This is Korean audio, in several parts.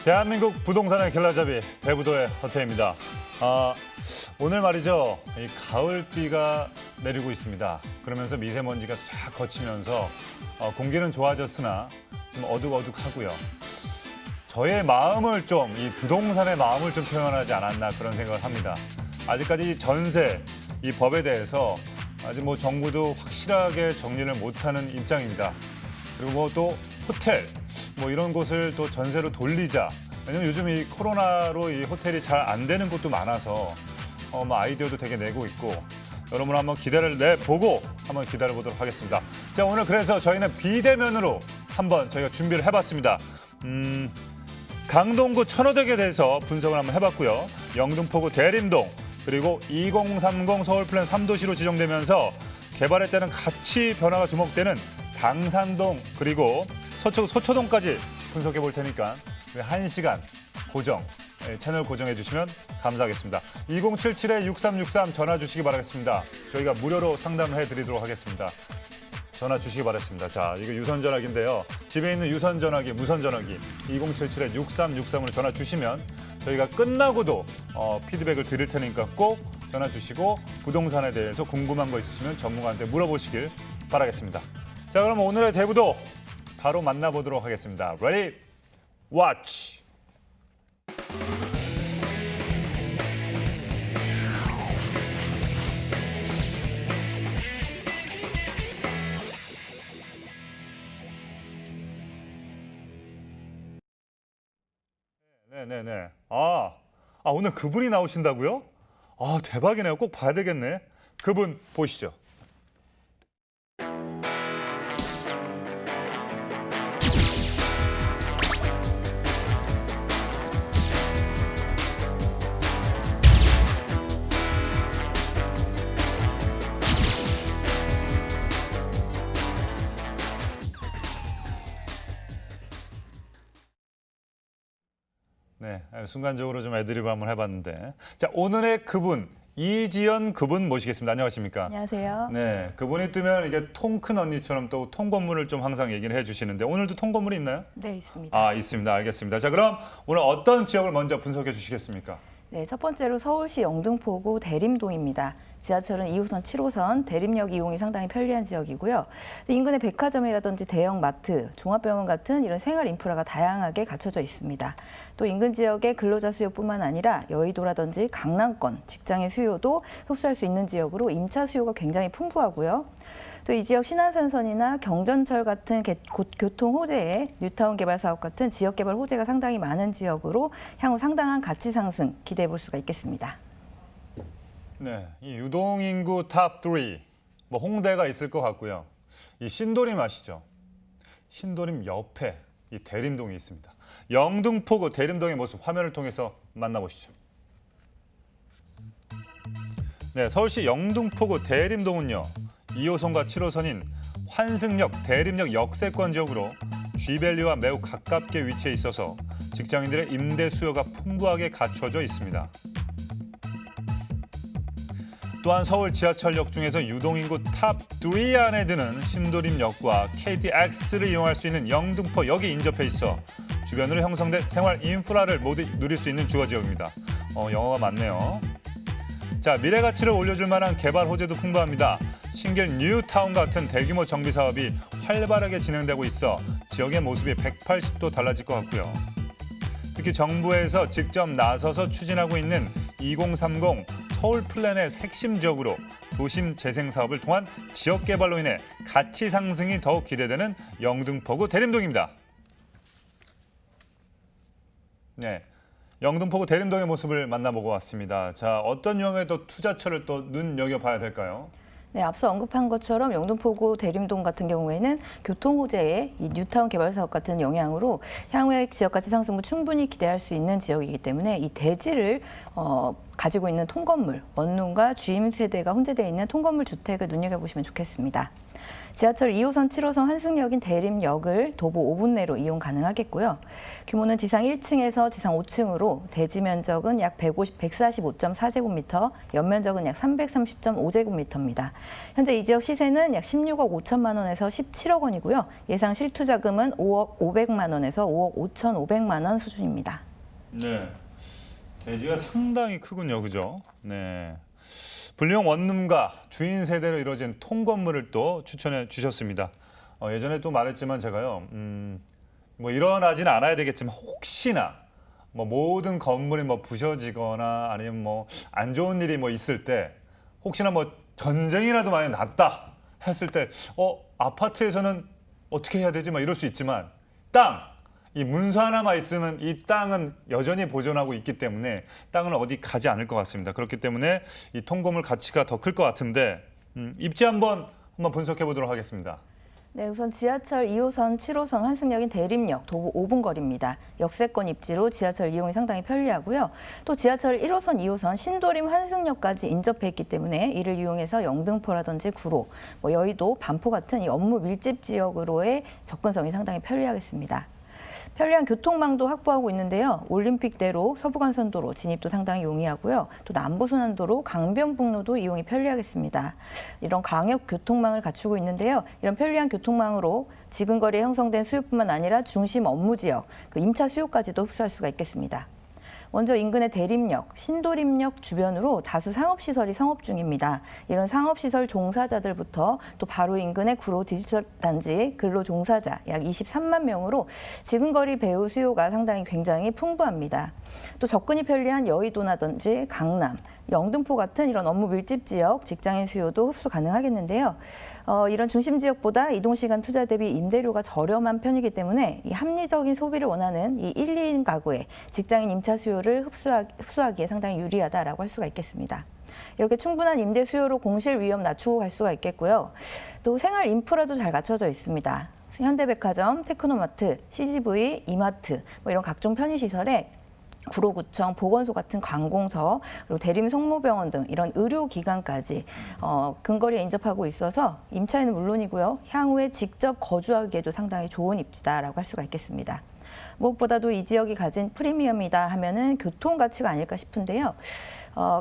대한민국 부동산의 길라잡이 대부도의 허태입니다. 오늘 말이죠. 이 가을비가 내리고 있습니다. 그러면서 미세먼지가 싹 거치면서 공기는 좋아졌으나 좀 어둑어둑하고요. 저의 마음을 좀, 이 부동산의 마음을 좀 표현하지 않았나 그런 생각을 합니다. 아직까지 전세, 이 법에 대해서 아직 뭐 정부도 확실하게 정리를 못하는 입장입니다. 그리고 또 호텔, 뭐 이런 곳을 또 전세로 돌리자. 왜냐면 요즘 이 코로나로 이 호텔이 잘 안 되는 곳도 많아서 뭐 아이디어도 되게 내고 있고 여러분 한번 기대를 내보고 한번 기다려보도록 하겠습니다. 자, 오늘 그래서 저희는 비대면으로 한번 저희가 준비를 해봤습니다. 강동구 천호대교에 대해서 분석을 한번 해봤고요. 영등포구 대림동 그리고 2030 서울 플랜 3도시로 지정되면서 개발에 따른 가치 변화가 주목되는 당산동 그리고 서초동까지 분석해 볼 테니까 1시간 고정, 채널 고정해 주시면 감사하겠습니다. 2077-6363 전화 주시기 바라겠습니다. 저희가 무료로 상담해 드리도록 하겠습니다. 전화 주시기 바랍니다. 자, 이거 유선 전화기인데요. 집에 있는 유선 전화기, 무선 전화기 2077-6363으로 전화 주시면 저희가 끝나고도 피드백을 드릴 테니까 꼭 전화 주시고 부동산에 대해서 궁금한 거 있으시면 전문가한테 물어보시길 바라겠습니다. 자, 그럼 오늘의 대부도 바로 만나보도록 하겠습니다. Ready? Watch! 네네네. 오늘 그분이 나오신다고요? 대박이네요. 꼭 봐야 되겠네. 그분 보시죠. 네, 순간적으로 좀 애드리브 한번 해봤는데. 자, 오늘의 그분, 이지연 그분 모시겠습니다. 안녕하십니까? 안녕하세요. 네, 그분이 뜨면 이게 통 큰 언니처럼 또 통건물을 좀 항상 얘기를 해주시는데 오늘도 통건물이 있나요? 네, 있습니다. 있습니다. 알겠습니다. 자, 그럼 오늘 어떤 지역을 먼저 분석해 주시겠습니까? 네, 첫 번째로 서울시 영등포구 대림동입니다. 지하철은 2호선, 7호선 대림역 이용이 상당히 편리한 지역이고요. 인근에 백화점이라든지 대형 마트, 종합병원 같은 이런 생활 인프라가 다양하게 갖춰져 있습니다. 또 인근 지역의 근로자 수요뿐만 아니라 여의도라든지 강남권, 직장인 수요도 흡수할 수 있는 지역으로 임차 수요가 굉장히 풍부하고요. 또 이 지역 신안산선이나 경전철 같은 교통 호재에 뉴타운 개발 사업 같은 지역 개발 호재가 상당히 많은 지역으로 향후 상당한 가치 상승 기대해 볼 수가 있겠습니다. 네, 이 유동인구 탑 3, 뭐 홍대가 있을 것 같고요. 이 신도림 아시죠? 신도림 옆에 이 대림동이 있습니다. 영등포구 대림동의 모습 화면을 통해서 만나보시죠. 네, 서울시 영등포구 대림동은요. 2호선과 7호선인 환승역, 대림역 역세권 지역으로 G밸리와 매우 가깝게 위치해 있어서 직장인들의 임대 수요가 풍부하게 갖춰져 있습니다. 또한 서울 지하철역 중에서 유동인구 탑 3 안에 드는 신도림역과 KTX를 이용할 수 있는 영등포역이 인접해 있어 주변으로 형성된 생활 인프라를 모두 누릴 수 있는 주거 지역입니다. 영어가 많네요. 자, 미래 가치를 올려줄 만한 개발 호재도 풍부합니다. 신길 뉴타운 같은 대규모 정비 사업이 활발하게 진행되고 있어 지역의 모습이 180도 달라질 것 같고요. 특히 정부에서 직접 나서서 추진하고 있는 2030 서울 플랜의 핵심 지역으로 도심 재생 사업을 통한 지역 개발로 인해 가치 상승이 더욱 기대되는 영등포구 대림동입니다. 네, 영등포구 대림동의 모습을 만나보고 왔습니다. 자, 어떤 유형의 또 투자처를 또 눈여겨봐야 될까요? 네, 앞서 언급한 것처럼 영등포구 대림동 같은 경우에는 교통 호재의 이 뉴타운 개발 사업 같은 영향으로 향후의 지역 가치 상승을 충분히 기대할 수 있는 지역이기 때문에 이 대지를 가지고 있는 통건물, 원룸과 주임 세대가 혼재되어 있는 통건물 주택을 눈여겨보시면 좋겠습니다. 지하철 2호선, 7호선 환승역인 대림역을 도보 5분 내로 이용 가능하겠고요. 규모는 지상 1층에서 지상 5층으로 대지 면적은 약 145.4제곱미터, 연면적은 약 330.5제곱미터입니다. 현재 이 지역 시세는 약 16억 5천만 원에서 17억 원이고요. 예상 실투자금은 5억 500만 원에서 5억 5,500만 원 수준입니다. 네, 대지가 상당히 크군요, 그죠? 네. 불량 원룸과 주인 세대로 이루어진 통건물을 또 추천해 주셨습니다. 예전에 또 말했지만 제가요, 뭐 일어나지는 않아야 되겠지만 혹시나 뭐 모든 건물이 뭐 부셔지거나 아니면 뭐 안 좋은 일이 뭐 있을 때 혹시나 뭐 전쟁이라도 만약 났다 했을 때 아파트에서는 어떻게 해야 되지? 막 이럴 수 있지만 이 문서 하나만 있으면 이 땅은 여전히 보존하고 있기 때문에 땅은 어디 가지 않을 것 같습니다. 그렇기 때문에 이 통건물 가치가 더 클 것 같은데 입지 한번 분석해 보도록 하겠습니다. 네, 우선 지하철 2호선, 7호선 환승역인 대림역 도보 5분 거리입니다. 역세권 입지로 지하철 이용이 상당히 편리하고요. 또 지하철 1호선, 2호선 신도림 환승역까지 인접해 있기 때문에 이를 이용해서 영등포라든지 구로, 여의도, 반포 같은 이 업무 밀집 지역으로의 접근성이 상당히 편리하겠습니다. 편리한 교통망도 확보하고 있는데요. 올림픽대로, 서부간선도로 진입도 상당히 용이하고요. 또 남부순환도로, 강변북로도 이용이 편리하겠습니다. 이런 광역 교통망을 갖추고 있는데요. 이런 편리한 교통망으로 지근거리에 형성된 수요뿐만 아니라 중심 업무 지역, 임차 수요까지도 흡수할 수가 있겠습니다. 먼저 인근의 대림역, 신도림역 주변으로 다수 상업시설이 성업 중입니다. 이런 상업시설 종사자들부터 또 바로 인근의 구로 디지털 단지 근로종사자 약 23만 명으로 지근거리 배우 수요가 상당히 굉장히 풍부합니다. 또 접근이 편리한 여의도라든지 강남, 영등포 같은 이런 업무 밀집 지역 직장인 수요도 흡수 가능하겠는데요. 이런 중심 지역보다 이동시간 투자 대비 임대료가 저렴한 편이기 때문에 이 합리적인 소비를 원하는 이 1, 2인 가구의 직장인 임차 수요를 흡수하기에 상당히 유리하다라고 할 수가 있겠습니다. 이렇게 충분한 임대 수요로 공실 위험 낮추고 갈 수가 있겠고요. 또 생활 인프라도 잘 갖춰져 있습니다. 현대백화점, 테크노마트, CGV, 이마트 이런 각종 편의시설에 구로구청, 보건소 같은 관공서, 그리고 대림 성모병원 등 이런 의료기관까지 근거리에 인접하고 있어서 임차인은 물론이고요. 향후에 직접 거주하기에도 상당히 좋은 입지다라고 할 수가 있겠습니다. 무엇보다도 이 지역이 가진 프리미엄이다 하면은 교통 가치가 아닐까 싶은데요.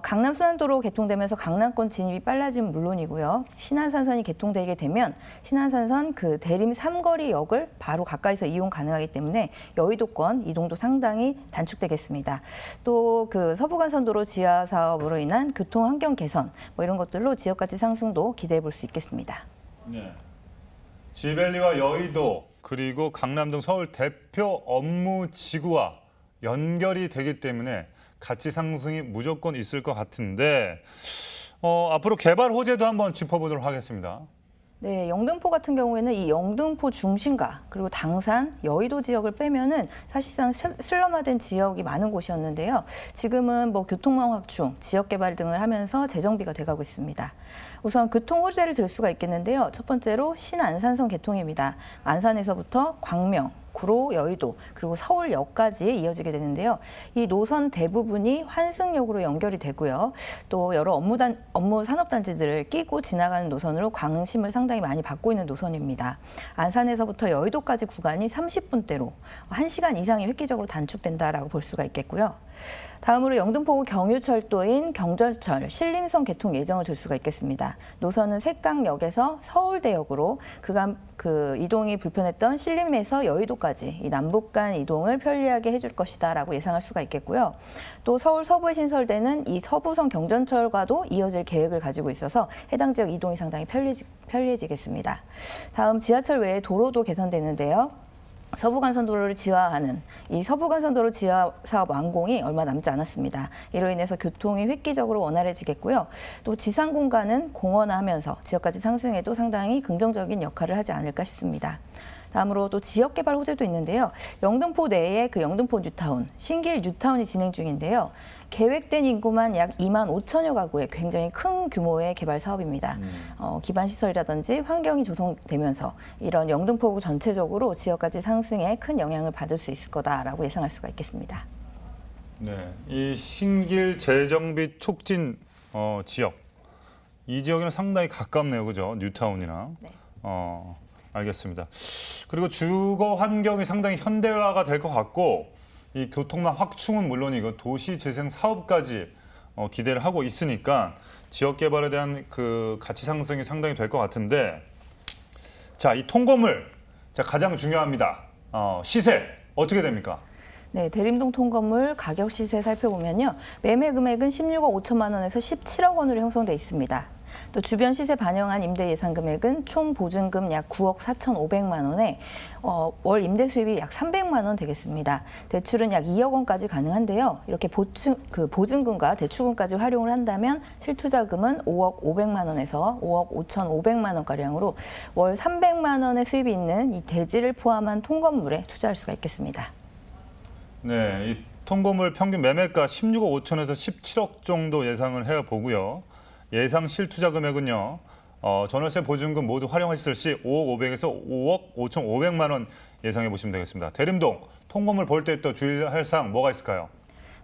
강남 순환도로 개통되면서 강남권 진입이 빨라지면 물론이고요. 신안산선이 개통되게 되면 신안산선 대림 삼거리역을 바로 가까이서 이용 가능하기 때문에 여의도권 이동도 상당히 단축되겠습니다. 또 서부간선도로 지하 사업으로 인한 교통 환경 개선 이런 것들로 지역 가치 상승도 기대해 볼 수 있겠습니다. 네. 지벨리와 여의도 그리고 강남 등 서울 대표 업무 지구와 연결이 되기 때문에 가치 상승이 무조건 있을 것 같은데 앞으로 개발 호재도 한번 짚어보도록 하겠습니다. 네, 영등포 같은 경우에는 이 영등포 중심가 그리고 당산, 여의도 지역을 빼면은 사실상 슬럼화된 지역이 많은 곳이었는데요. 지금은 교통망 확충, 지역 개발 등을 하면서 재정비가 돼가고 있습니다. 우선 교통 호재를 들 수가 있겠는데요. 첫 번째로 신안산선 개통입니다. 안산에서부터 광명, 구로, 여의도, 그리고 서울역까지 이어지게 되는데요. 이 노선 대부분이 환승역으로 연결이 되고요. 또 여러 업무 산업단지들을 끼고 지나가는 노선으로 관심을 상당히 많이 받고 있는 노선입니다. 안산에서부터 여의도까지 구간이 30분대로 1시간 이상이 획기적으로 단축된다라고 볼 수가 있겠고요. 다음으로 영등포구 경유철도인 경전철 신림선 개통 예정을 들 수가 있겠습니다. 노선은 색강역에서 서울대역으로 그간 이동이 불편했던 신림에서 여의도까지 이 남북 간 이동을 편리하게 해줄 것이다라고 예상할 수가 있겠고요. 또 서울 서부에 신설되는 이 서부선 경전철과도 이어질 계획을 가지고 있어서 해당 지역 이동이 상당히 편리해지겠습니다. 다음 지하철 외에 도로도 개선되는데요. 서부간선도로를 지하하는 이 서부간선도로 지하 사업 완공이 얼마 남지 않았습니다. 이로 인해서 교통이 획기적으로 원활해지겠고요. 또 지상 공간은 공원화하면서 지역가치 상승에도 상당히 긍정적인 역할을 하지 않을까 싶습니다. 다음으로 또 지역 개발 호재도 있는데요. 영등포 내에 영등포 뉴타운, 신길 뉴타운이 진행 중인데요. 계획된 인구만 약 2만 5천여 가구의 굉장히 큰 규모의 개발 사업입니다. 기반 시설이라든지 환경이 조성되면서 이런 영등포구 전체적으로 지역가치 상승에 큰 영향을 받을 수 있을 거다라고 예상할 수가 있겠습니다. 네, 이 신길 재정비 촉진 지역, 이 지역에는 상당히 가깝네요, 그죠? 뉴타운이나. 네. 알겠습니다. 그리고 주거 환경이 상당히 현대화가 될 것 같고 이 교통망 확충은 물론이고 도시 재생 사업까지 기대를 하고 있으니까 지역 개발에 대한 그 가치 상승이 상당히 될 것 같은데 자, 이 통건물 자, 가장 중요합니다. 시세 어떻게 됩니까? 네, 대림동 통건물 가격 시세 살펴보면요. 매매 금액은 16억 5천만 원에서 17억 원으로 형성돼 있습니다. 또 주변 시세 반영한 임대 예상 금액은 총 보증금 약 9억 4,500만 원에 월 임대 수입이 약 300만 원 되겠습니다. 대출은 약 2억 원까지 가능한데요. 이렇게 보증금과 대출금까지 활용을 한다면 실투자금은 5억 500만 원에서 5억 5,500만 원가량으로 월 300만 원의 수입이 있는 이 대지를 포함한 통건물에 투자할 수가 있겠습니다. 네, 이 통건물 평균 매매가 16억 5천에서 17억 정도 예상을 해보고요. 예상 실투자 금액은요. 전월세 보증금 모두 활용했을 시 5억 500에서 5억 5,500만 원 예상해 보시면 되겠습니다. 대림동 통건물 볼 때 또 주의할 사항 뭐가 있을까요?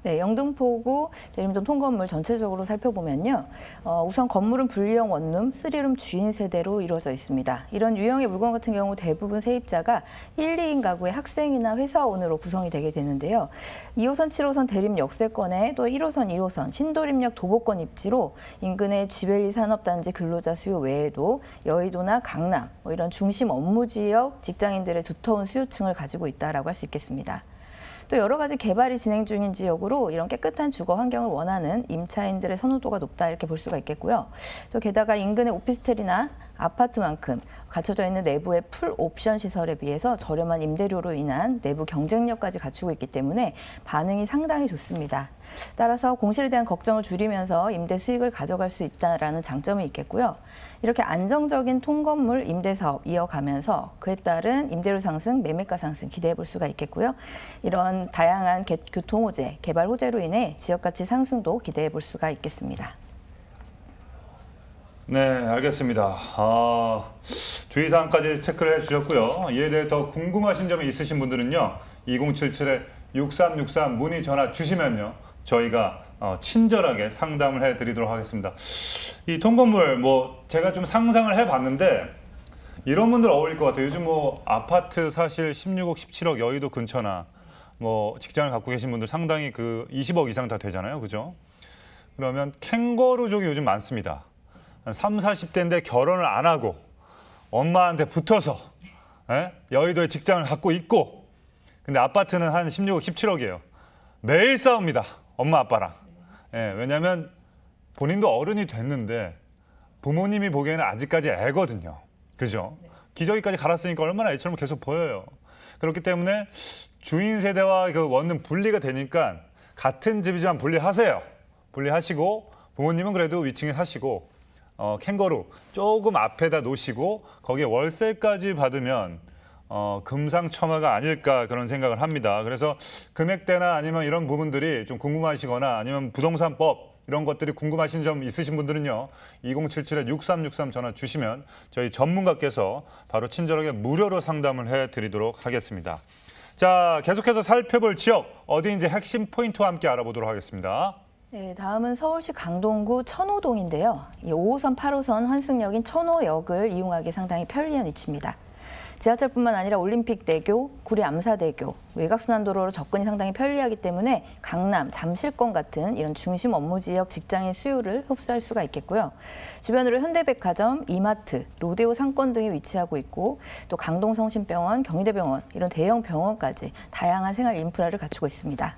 네, 영등포구 대림동 통건물 전체적으로 살펴보면요. 우선 건물은 분리형 원룸, 3룸 주인 세대로 이루어져 있습니다. 이런 유형의 물건 같은 경우 대부분 세입자가 1, 2인 가구의 학생이나 회사원으로 구성이 되게 되는데요. 2호선, 7호선 대림 역세권에 또 1호선, 2호선 신도림역 도보권 입지로 인근의 쥐벨리 산업단지 근로자 수요 외에도 여의도나 강남 이런 중심 업무 지역 직장인들의 두터운 수요층을 가지고 있다라고 할 수 있겠습니다. 또 여러 가지 개발이 진행 중인 지역으로 이런 깨끗한 주거 환경을 원하는 임차인들의 선호도가 높다 이렇게 볼 수가 있겠고요. 또 게다가 인근의 오피스텔이나 아파트만큼 갖춰져 있는 내부의 풀 옵션 시설에 비해서 저렴한 임대료로 인한 내부 경쟁력까지 갖추고 있기 때문에 반응이 상당히 좋습니다. 따라서 공실에 대한 걱정을 줄이면서 임대 수익을 가져갈 수 있다는 장점이 있겠고요. 이렇게 안정적인 통건물 임대 사업 이어가면서 그에 따른 임대료 상승, 매매가 상승 기대해 볼 수가 있겠고요. 이런 다양한 교통 호재, 개발 호재로 인해 지역 가치 상승도 기대해 볼 수가 있겠습니다. 네, 알겠습니다. 주의사항까지 체크를 해주셨고요. 이에 대해 더 궁금하신 점이 있으신 분들은요. 2077-6363 문의 전화 주시면요. 저희가 친절하게 상담을 해드리도록 하겠습니다. 이 통건물 제가 좀 상상을 해봤는데 이런 분들 어울릴 것 같아요. 요즘 아파트 사실 16억, 17억 여의도 근처나 직장을 갖고 계신 분들 상당히 그 20억 이상 다 되잖아요. 그죠? 그러면 캥거루족이 요즘 많습니다. 한 30, 40대인데 결혼을 안 하고 엄마한테 붙어서 여의도에 직장을 갖고 있고 근데 아파트는 한 16억, 17억이에요. 매일 싸웁니다. 엄마, 아빠랑. 왜냐하면 본인도 어른이 됐는데 부모님이 보기에는 아직까지 애거든요. 그죠? 기저귀까지 갈았으니까 얼마나 애처럼 계속 보여요. 그렇기 때문에 주인 세대와 그 원룸 분리가 되니까 같은 집이지만 분리하세요. 분리하시고 부모님은 그래도 위층에 사시고 캥거루 조금 앞에다 놓으시고 거기에 월세까지 받으면 금상첨화가 아닐까 그런 생각을 합니다. 그래서 금액대나 아니면 이런 부분들이 좀 궁금하시거나 아니면 부동산법 이런 것들이 궁금하신 점 있으신 분들은요. 2077-6363 전화 주시면 저희 전문가께서 바로 친절하게 무료로 상담을 해드리도록 하겠습니다. 자, 계속해서 살펴볼 지역 어디인지 핵심 포인트와 함께 알아보도록 하겠습니다. 네, 다음은 서울시 강동구 천호동인데요. 이 5호선, 8호선 환승역인 천호역을 이용하기 상당히 편리한 위치입니다. 지하철뿐만 아니라 올림픽대교, 구리 암사대교, 외곽순환도로로 접근이 상당히 편리하기 때문에 강남, 잠실권 같은 이런 중심 업무 지역 직장인 수요를 흡수할 수가 있겠고요. 주변으로 현대백화점, 이마트, 로데오 상권 등이 위치하고 있고 또 강동성심병원, 경희대병원 이런 대형 병원까지 다양한 생활 인프라를 갖추고 있습니다.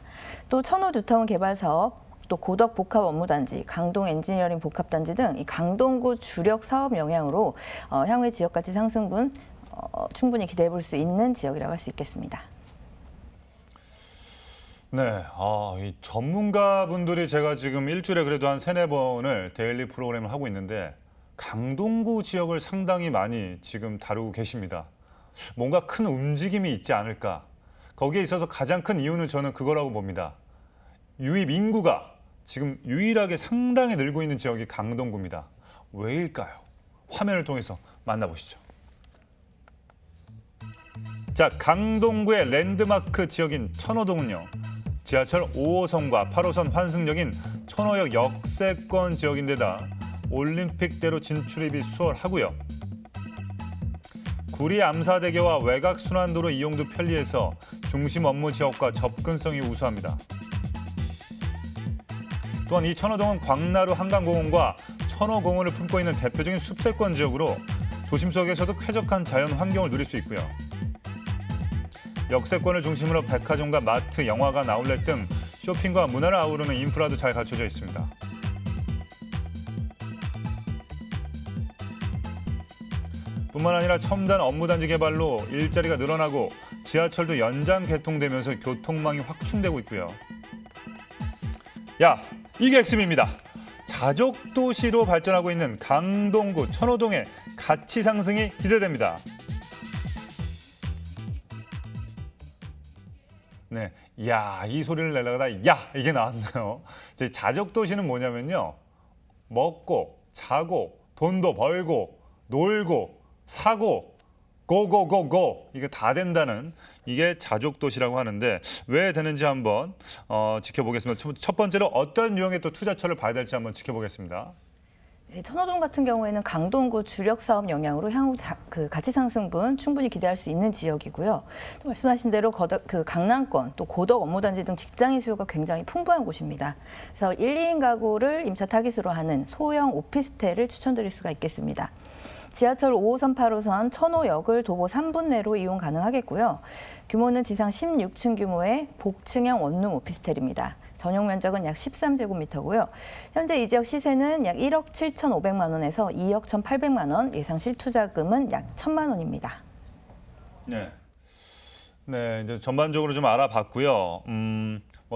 또 천호 뉴타운 개발 사업, 또 고덕 복합 업무단지, 강동 엔지니어링 복합단지 등 이 강동구 주력 사업 영향으로 향후의 지역가치 상승분 충분히 기대해 볼 수 있는 지역이라고 할 수 있겠습니다. 네, 이 전문가분들이 제가 지금 일주일에 그래도 한 3-4번을 데일리 프로그램을 하고 있는데 강동구 지역을 상당히 많이 지금 다루고 계십니다. 뭔가 큰 움직임이 있지 않을까. 거기에 있어서 가장 큰 이유는 저는 그거라고 봅니다. 유입 인구가 지금 유일하게 상당히 늘고 있는 지역이 강동구입니다. 왜일까요? 화면을 통해서 만나보시죠. 자, 강동구의 랜드마크 지역인 천호동은요. 지하철 5호선과 8호선 환승역인 천호역 역세권 지역인데다 올림픽대로 진출입이 수월하고요. 구리 암사대교와 외곽순환도로 이용도 편리해서 중심 업무 지역과 접근성이 우수합니다. 또한 이 천호동은 광나루 한강공원과 천호공원을 품고 있는 대표적인 숲세권 지역으로 도심 속에서도 쾌적한 자연 환경을 누릴 수 있고요. 역세권을 중심으로 백화점과 마트, 영화관, 아울렛 등 쇼핑과 문화를 아우르는 인프라도 잘 갖춰져 있습니다. 뿐만 아니라 첨단 업무단지 개발로 일자리가 늘어나고 지하철도 연장 개통되면서 교통망이 확충되고 있고요. 야, 이게 핵심입니다. 자족도시로 발전하고 있는 강동구 천호동의 가치 상승이 기대됩니다. 네, 야, 이 소리를 내려가다 야, 이게 나왔네요. 제 자족도시는 뭐냐면요. 먹고, 자고, 돈도 벌고, 놀고, 사고, 고고고고 이게 다 된다는 이게 자족도시라고 하는데 왜 되는지 한번 지켜보겠습니다. 첫 번째로 어떤 유형의 또 투자처를 봐야 될지 한번 지켜보겠습니다. 네, 천호동 같은 경우에는 강동구 주력 사업 영향으로 향후 가치 상승분 충분히 기대할 수 있는 지역이고요. 또 말씀하신 대로 강남권, 또 고덕 업무단지 등 직장인 수요가 굉장히 풍부한 곳입니다. 그래서 1, 2인 가구를 임차 타깃으로 하는 소형 오피스텔을 추천드릴 수가 있겠습니다. 지하철 5호선, 8호선 천호역을 도보 3분 내로 이용 가능하겠고요. 규모는 지상 16층 규모의 복층형 원룸 오피스텔입니다. 전용 면적은 약 13제곱미터고요. 현재 이 지역 시세는 약 1억 7,500만 원에서 2억 1,800만 원, 예상 실투자금은 약 1,000만 원입니다. 네. 네, 이제 전반적으로 좀 알아봤고요.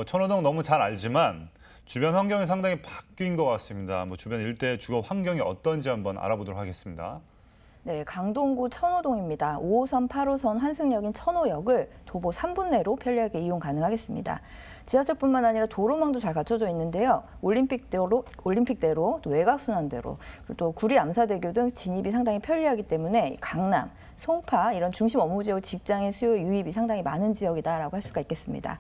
천호동 너무 잘 알지만 주변 환경이 상당히 바뀐 것 같습니다. 주변 일대 주거 환경이 어떤지 한번 알아보도록 하겠습니다. 네, 강동구 천호동입니다. 5호선, 8호선 환승역인 천호역을 도보 3분 내로 편리하게 이용 가능하겠습니다. 지하철뿐만 아니라 도로망도 잘 갖춰져 있는데요. 올림픽대로, 또 외곽순환대로, 그리고 또 구리 암사대교 등 진입이 상당히 편리하기 때문에 강남, 송파 이런 중심 업무 지역 직장인 수요 유입이 상당히 많은 지역이다라고 할 수가 있겠습니다.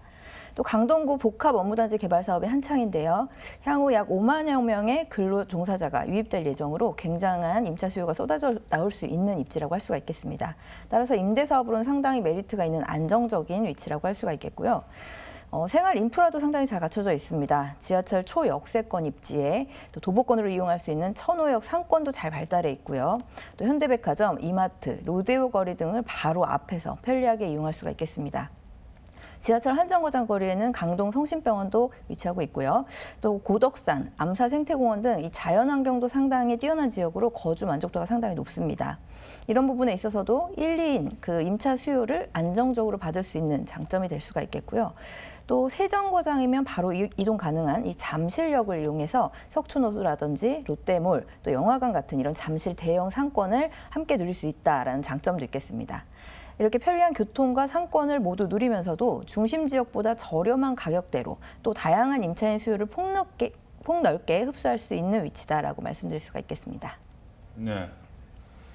또 강동구 복합 업무단지 개발 사업이 한창인데요. 향후 약 5만여 명의 근로 종사자가 유입될 예정으로 굉장한 임차 수요가 쏟아져 나올 수 있는 입지라고 할 수가 있겠습니다. 따라서 임대 사업으로는 상당히 메리트가 있는 안정적인 위치라고 할 수가 있겠고요. 생활 인프라도 상당히 잘 갖춰져 있습니다. 지하철 초역세권 입지에 또 도보권으로 이용할 수 있는 천호역 상권도 잘 발달해 있고요. 또 현대백화점, 이마트, 로데오 거리 등을 바로 앞에서 편리하게 이용할 수가 있겠습니다. 지하철 한정거장 거리에는 강동 성심병원도 위치하고 있고요. 또 고덕산, 암사 생태공원 등 이 자연환경도 상당히 뛰어난 지역으로 거주 만족도가 상당히 높습니다. 이런 부분에 있어서도 1, 2인 임차 수요를 안정적으로 받을 수 있는 장점이 될 수가 있겠고요. 또 세정거장이면 바로 이동 가능한 이 잠실역을 이용해서 석촌호수라든지 롯데몰, 또 영화관 같은 이런 잠실 대형 상권을 함께 누릴 수 있다라는 장점도 있겠습니다. 이렇게 편리한 교통과 상권을 모두 누리면서도 중심 지역보다 저렴한 가격대로 또 다양한 임차인 수요를 폭넓게 흡수할 수 있는 위치다라고 말씀드릴 수가 있겠습니다. 네,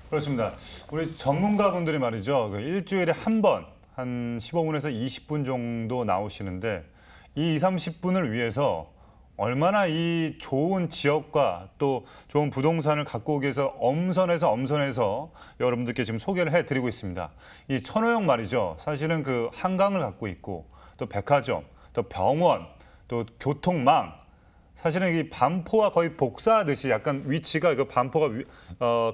그렇습니다. 우리 전문가분들이 말이죠. 일주일에 한 번, 한 15분에서 20분 정도 나오시는데 이 30분을 위해서 얼마나 이 좋은 지역과 또 좋은 부동산을 갖고 오기 위해서 엄선해서 여러분들께 지금 소개를 해드리고 있습니다. 이 천호역 말이죠. 사실은 한강을 갖고 있고 또 백화점, 또 병원, 또 교통망. 사실은 이 반포와 거의 복사하듯이 약간 위치가 반포가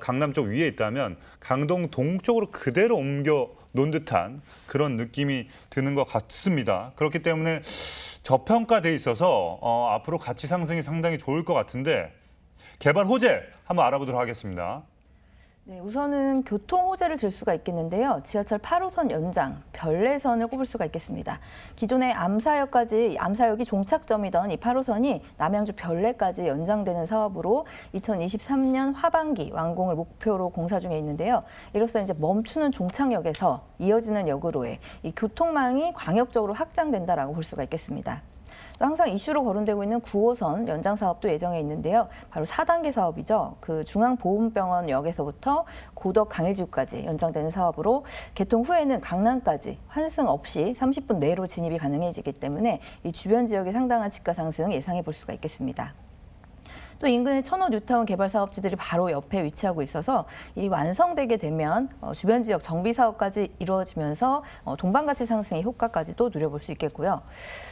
강남 쪽 위에 있다면 강동 동쪽으로 그대로 옮겨 놓은 듯한 그런 느낌이 드는 것 같습니다. 그렇기 때문에 저평가돼 있어서 앞으로 가치 상승이 상당히 좋을 것 같은데 개발 호재 한번 알아보도록 하겠습니다. 네, 우선은 교통 호재를 들 수가 있겠는데요. 지하철 8호선 연장, 별내선을 꼽을 수가 있겠습니다. 기존의 암사역이 종착점이던 이 8호선이 남양주 별내까지 연장되는 사업으로 2023년 하반기 완공을 목표로 공사 중에 있는데요. 이로써 이제 멈추는 종착역에서 이어지는 역으로의 이 교통망이 광역적으로 확장된다라고 볼 수가 있겠습니다. 또 항상 이슈로 거론되고 있는 9호선 연장 사업도 예정에 있는데요. 바로 4단계 사업이죠. 중앙보훈병원역에서부터 고덕 강일지구까지 연장되는 사업으로 개통 후에는 강남까지 환승 없이 30분 내로 진입이 가능해지기 때문에 이 주변 지역의 상당한 집가 상승 예상해 볼 수가 있겠습니다. 또 인근의 천호 뉴타운 개발 사업지들이 바로 옆에 위치하고 있어서 이 완성되게 되면 주변 지역 정비 사업까지 이루어지면서 동반 가치 상승의 효과까지도 누려볼 수 있겠고요.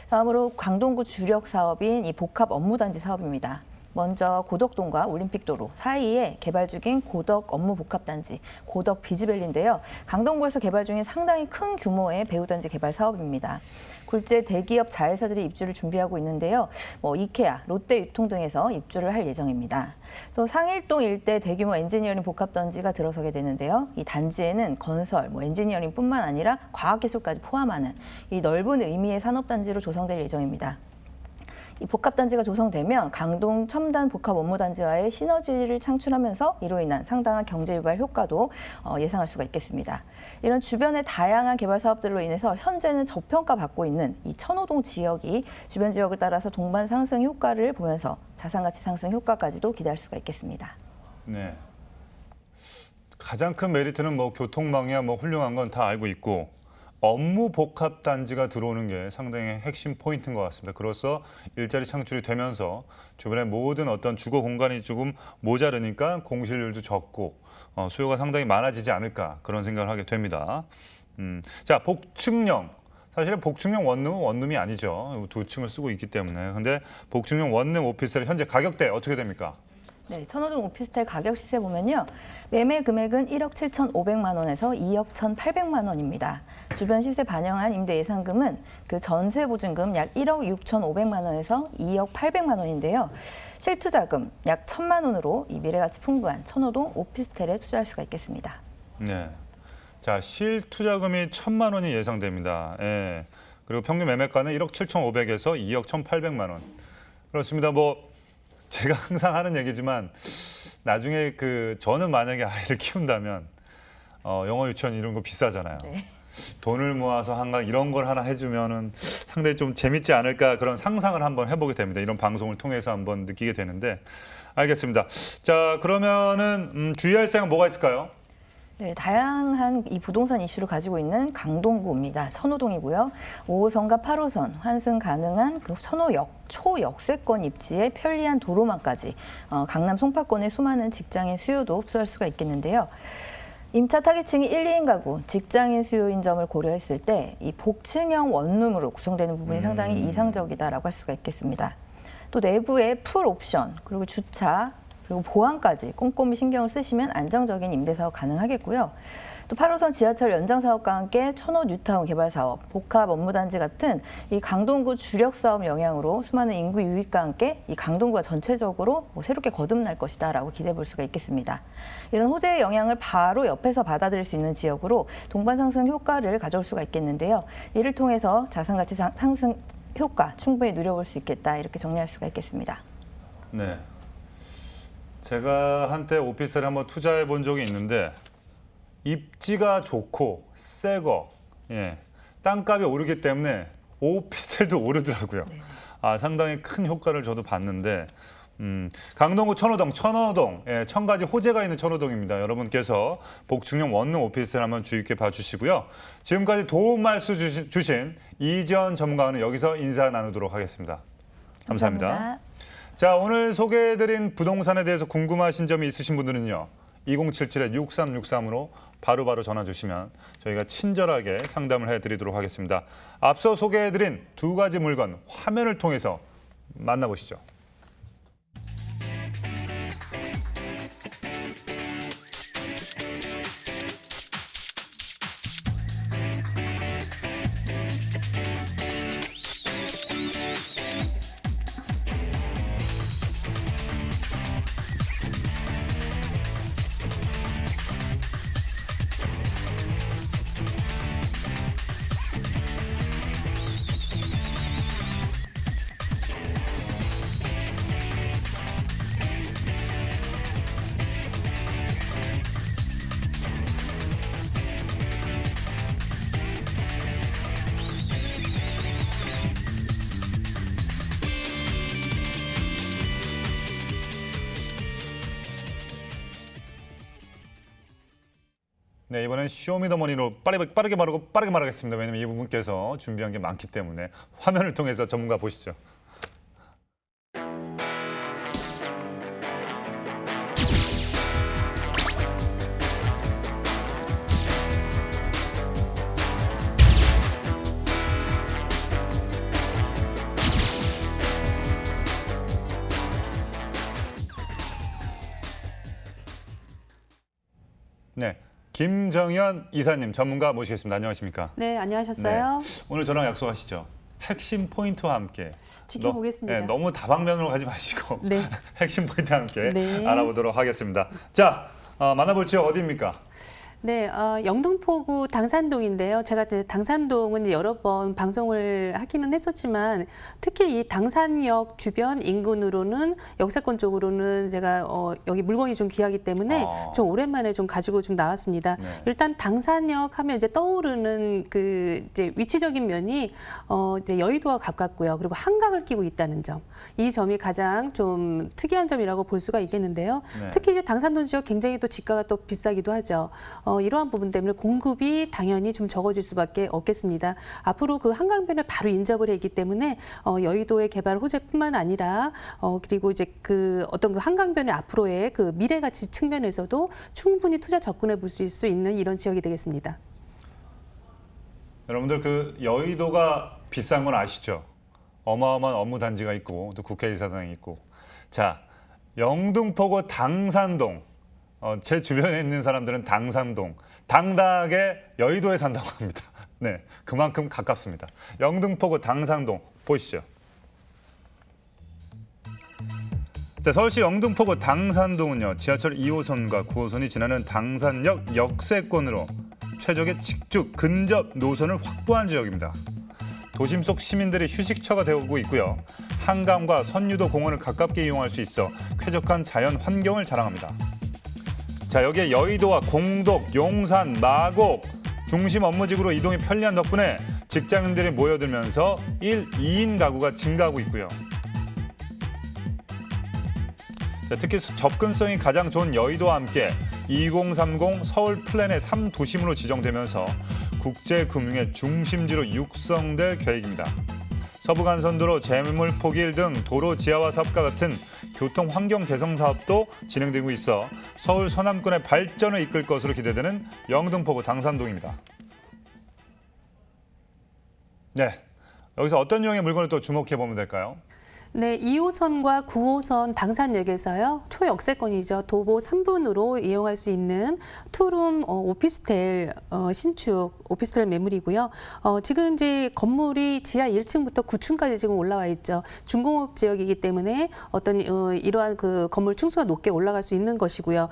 다음으로 강동구 주력 사업인 이 복합 업무단지 사업입니다. 먼저 고덕동과 올림픽도로 사이에 개발 중인 고덕 업무복합단지, 고덕 비즈밸리인데요. 강동구에서 개발 중인 상당히 큰 규모의 배후단지 개발 사업입니다. 굴지에 대기업 자회사들이 입주를 준비하고 있는데요. 이케아, 롯데유통 등에서 입주를 할 예정입니다. 또 상일동 일대 대규모 엔지니어링 복합단지가 들어서게 되는데요. 이 단지에는 건설, 엔지니어링뿐만 아니라 과학기술까지 포함하는 이 넓은 의미의 산업단지로 조성될 예정입니다. 이 복합단지가 조성되면 강동 첨단 복합 업무단지와의 시너지를 창출하면서 이로 인한 상당한 경제 유발 효과도 예상할 수가 있겠습니다. 이런 주변의 다양한 개발 사업들로 인해서 현재는 저평가받고 있는 이 천호동 지역이 주변 지역을 따라서 동반 상승 효과를 보면서 자산가치 상승 효과까지도 기대할 수가 있겠습니다. 네. 가장 큰 메리트는 교통망이야 훌륭한 건 다 알고 있고 업무 복합 단지가 들어오는 게 상당히 핵심 포인트인 것 같습니다. 그로써 일자리 창출이 되면서 주변의 모든 어떤 주거 공간이 조금 모자르니까 공실률도 적고 수요가 상당히 많아지지 않을까 그런 생각을 하게 됩니다. 자, 복층형. 사실은 복층형 원룸은 원룸이 아니죠. 두 층을 쓰고 있기 때문에. 근데 복층형 원룸 오피스텔 현재 가격대 어떻게 됩니까? 네, 천호동 오피스텔 가격 시세 보면요. 매매 금액은 1억 7,500만 원에서 2억 1,800만 원입니다. 주변 시세 반영한 임대 예상금은 그 전세 보증금 약 1억 6,500만 원에서 2억 800만 원인데요. 실투자금 약 1,000만 원으로 이 미래가치 풍부한 천호동 오피스텔에 투자할 수가 있겠습니다. 네. 자, 실투자금이 1,000만 원이 예상됩니다. 예. 그리고 평균 매매가는 1억 7,500에서 2억 1,800만 원. 그렇습니다. 제가 항상 하는 얘기지만 나중에 저는 만약에 아이를 키운다면 영어 유치원 이런 거 비싸잖아요. 네. 돈을 모아서 한강 이런 걸 하나 해주면은 상당히 좀 재밌지 않을까 그런 상상을 한번 해보게 됩니다. 이런 방송을 통해서 한번 느끼게 되는데 알겠습니다. 자, 그러면은 주의할 사항 뭐가 있을까요? 네, 다양한 이 부동산 이슈를 가지고 있는 강동구입니다. 천호동이고요. 5호선과 8호선 환승 가능한 그 천호역 초역세권 입지에 편리한 도로망까지 강남 송파권의 수많은 직장인 수요도 흡수할 수가 있겠는데요. 임차 타깃층이 1, 2인 가구, 직장인 수요인 점을 고려했을 때 이 복층형 원룸으로 구성되는 부분이 상당히 이상적이다라고 할 수가 있겠습니다. 또 내부에 풀 옵션, 그리고 주차, 그리고 보안까지 꼼꼼히 신경을 쓰시면 안정적인 임대 사업 가능하겠고요. 또 8호선 지하철 연장 사업과 함께 천호 뉴타운 개발 사업, 복합 업무단지 같은 이 강동구 주력 사업 영향으로 수많은 인구 유입과 함께 이 강동구가 전체적으로 새롭게 거듭날 것이다라고 기대해 볼 수가 있겠습니다. 이런 호재의 영향을 바로 옆에서 받아들일 수 있는 지역으로 동반 상승 효과를 가져올 수가 있겠는데요. 이를 통해서 자산가치 상승 효과 충분히 누려볼 수 있겠다 이렇게 정리할 수가 있겠습니다. 네. 제가 한때 오피스텔에 한번 투자해 본 적이 있는데 입지가 좋고 새거, 땅값이 오르기 때문에 오피스텔도 오르더라고요. 네. 상당히 큰 효과를 저도 봤는데 강동구 천호동, 천가지 호재가 있는 천호동입니다. 여러분께서 복층형 원룸 오피스텔 한번 주의 깊게 봐주시고요. 지금까지 도움 말씀 주신 이지연 전문가는 여기서 인사 나누도록 하겠습니다. 감사합니다. 자, 오늘 소개해드린 부동산에 대해서 궁금하신 점이 있으신 분들은요. 2077-6363으로 바로바로 전화 주시면 저희가 친절하게 상담을 해드리도록 하겠습니다. 앞서 소개해드린 두 가지 물건 화면을 통해서 만나보시죠. 네, 이번엔 쇼미더머니로 빠르게 말하겠습니다. 왜냐면 이분께서 준비한 게 많기 때문에 화면을 통해서 전문가 보시죠. 김정현 이사님 전문가 모시겠습니다. 안녕하십니까? 네, 안녕하셨어요. 오늘 저랑 약속하시죠. 핵심 포인트와 함께 지켜보겠습니다. 너무 다방면으로 가지 마시고 네. 핵심 포인트와 함께 네. 알아보도록 하겠습니다. 자, 만나볼 지역 어디입니까? 네, 영등포구 당산동인데요. 제가 이제 당산동은 여러 번 방송을 하기는 했었지만 특히 이 당산역 주변 인근으로는 역세권 쪽으로는 제가 여기 물건이 좀 귀하기 때문에 좀 오랜만에 좀 가지고 좀 나왔습니다. 네. 일단 당산역 하면 이제 떠오르는 그 이제 위치적인 면이 이제 여의도와 가깝고요. 그리고 한강을 끼고 있다는 점. 이 점이 가장 좀 특이한 점이라고 볼 수가 있겠는데요. 네. 특히 이제 당산동 지역 굉장히 또 지가가 또 비싸기도 하죠. 이러한 부분 때문에 공급이 당연히 좀 적어질 수밖에 없겠습니다. 앞으로 그 한강변을 바로 인접을 했기 때문에 여의도의 개발 호재뿐만 아니라 그리고 이제 그 어떤 그 한강변의 앞으로의 그 미래 가치 측면에서도 충분히 투자 접근해 볼 수 있는 이런 지역이 되겠습니다. 여러분들 그 여의도가 비싼 건 아시죠? 어마어마한 업무 단지가 있고 또 국회의사당이 있고. 자, 영등포구 당산동. 제 주변에 있는 사람들은 당산동, 당당하게 여의도에 산다고 합니다. 네, 그만큼 가깝습니다. 영등포구 당산동 보시죠. 자, 서울시 영등포구 당산동은요, 지하철 2호선과 9호선이 지나는 당산역 역세권으로 최적의 직주 근접 노선을 확보한 지역입니다. 도심 속 시민들의 휴식처가 되고 있고요. 한강과 선유도 공원을 가깝게 이용할 수 있어 쾌적한 자연 환경을 자랑합니다. 자, 여기에 여의도와 공덕, 용산, 마곡 중심 업무지구로 이동이 편리한 덕분에 직장인들이 모여들면서 1, 2인 가구가 증가하고 있고요. 자, 특히 접근성이 가장 좋은 여의도와 함께 2030 서울 플랜의 3도심으로 지정되면서 국제금융의 중심지로 육성될 계획입니다. 서부간선도로 재물 포길 등 도로 지하화 사업과 같은 교통 환경 개선 사업도 진행되고 있어 서울 서남권의 발전을 이끌 것으로 기대되는 영등포구 당산동입니다. 네, 여기서 어떤 유형의 물건을 또 주목해 보면 될까요? 네, 2호선과 9호선 당산역에서요. 초역세권이죠. 도보 3분으로 이용할 수 있는 투룸 오피스텔 신축 오피스텔 매물이고요. 지금 이제 건물이 지하 1층부터 9층까지 지금 올라와 있죠. 중공업 지역이기 때문에 어떤 이러한 그 건물 층수가 높게 올라갈 수 있는 것이고요.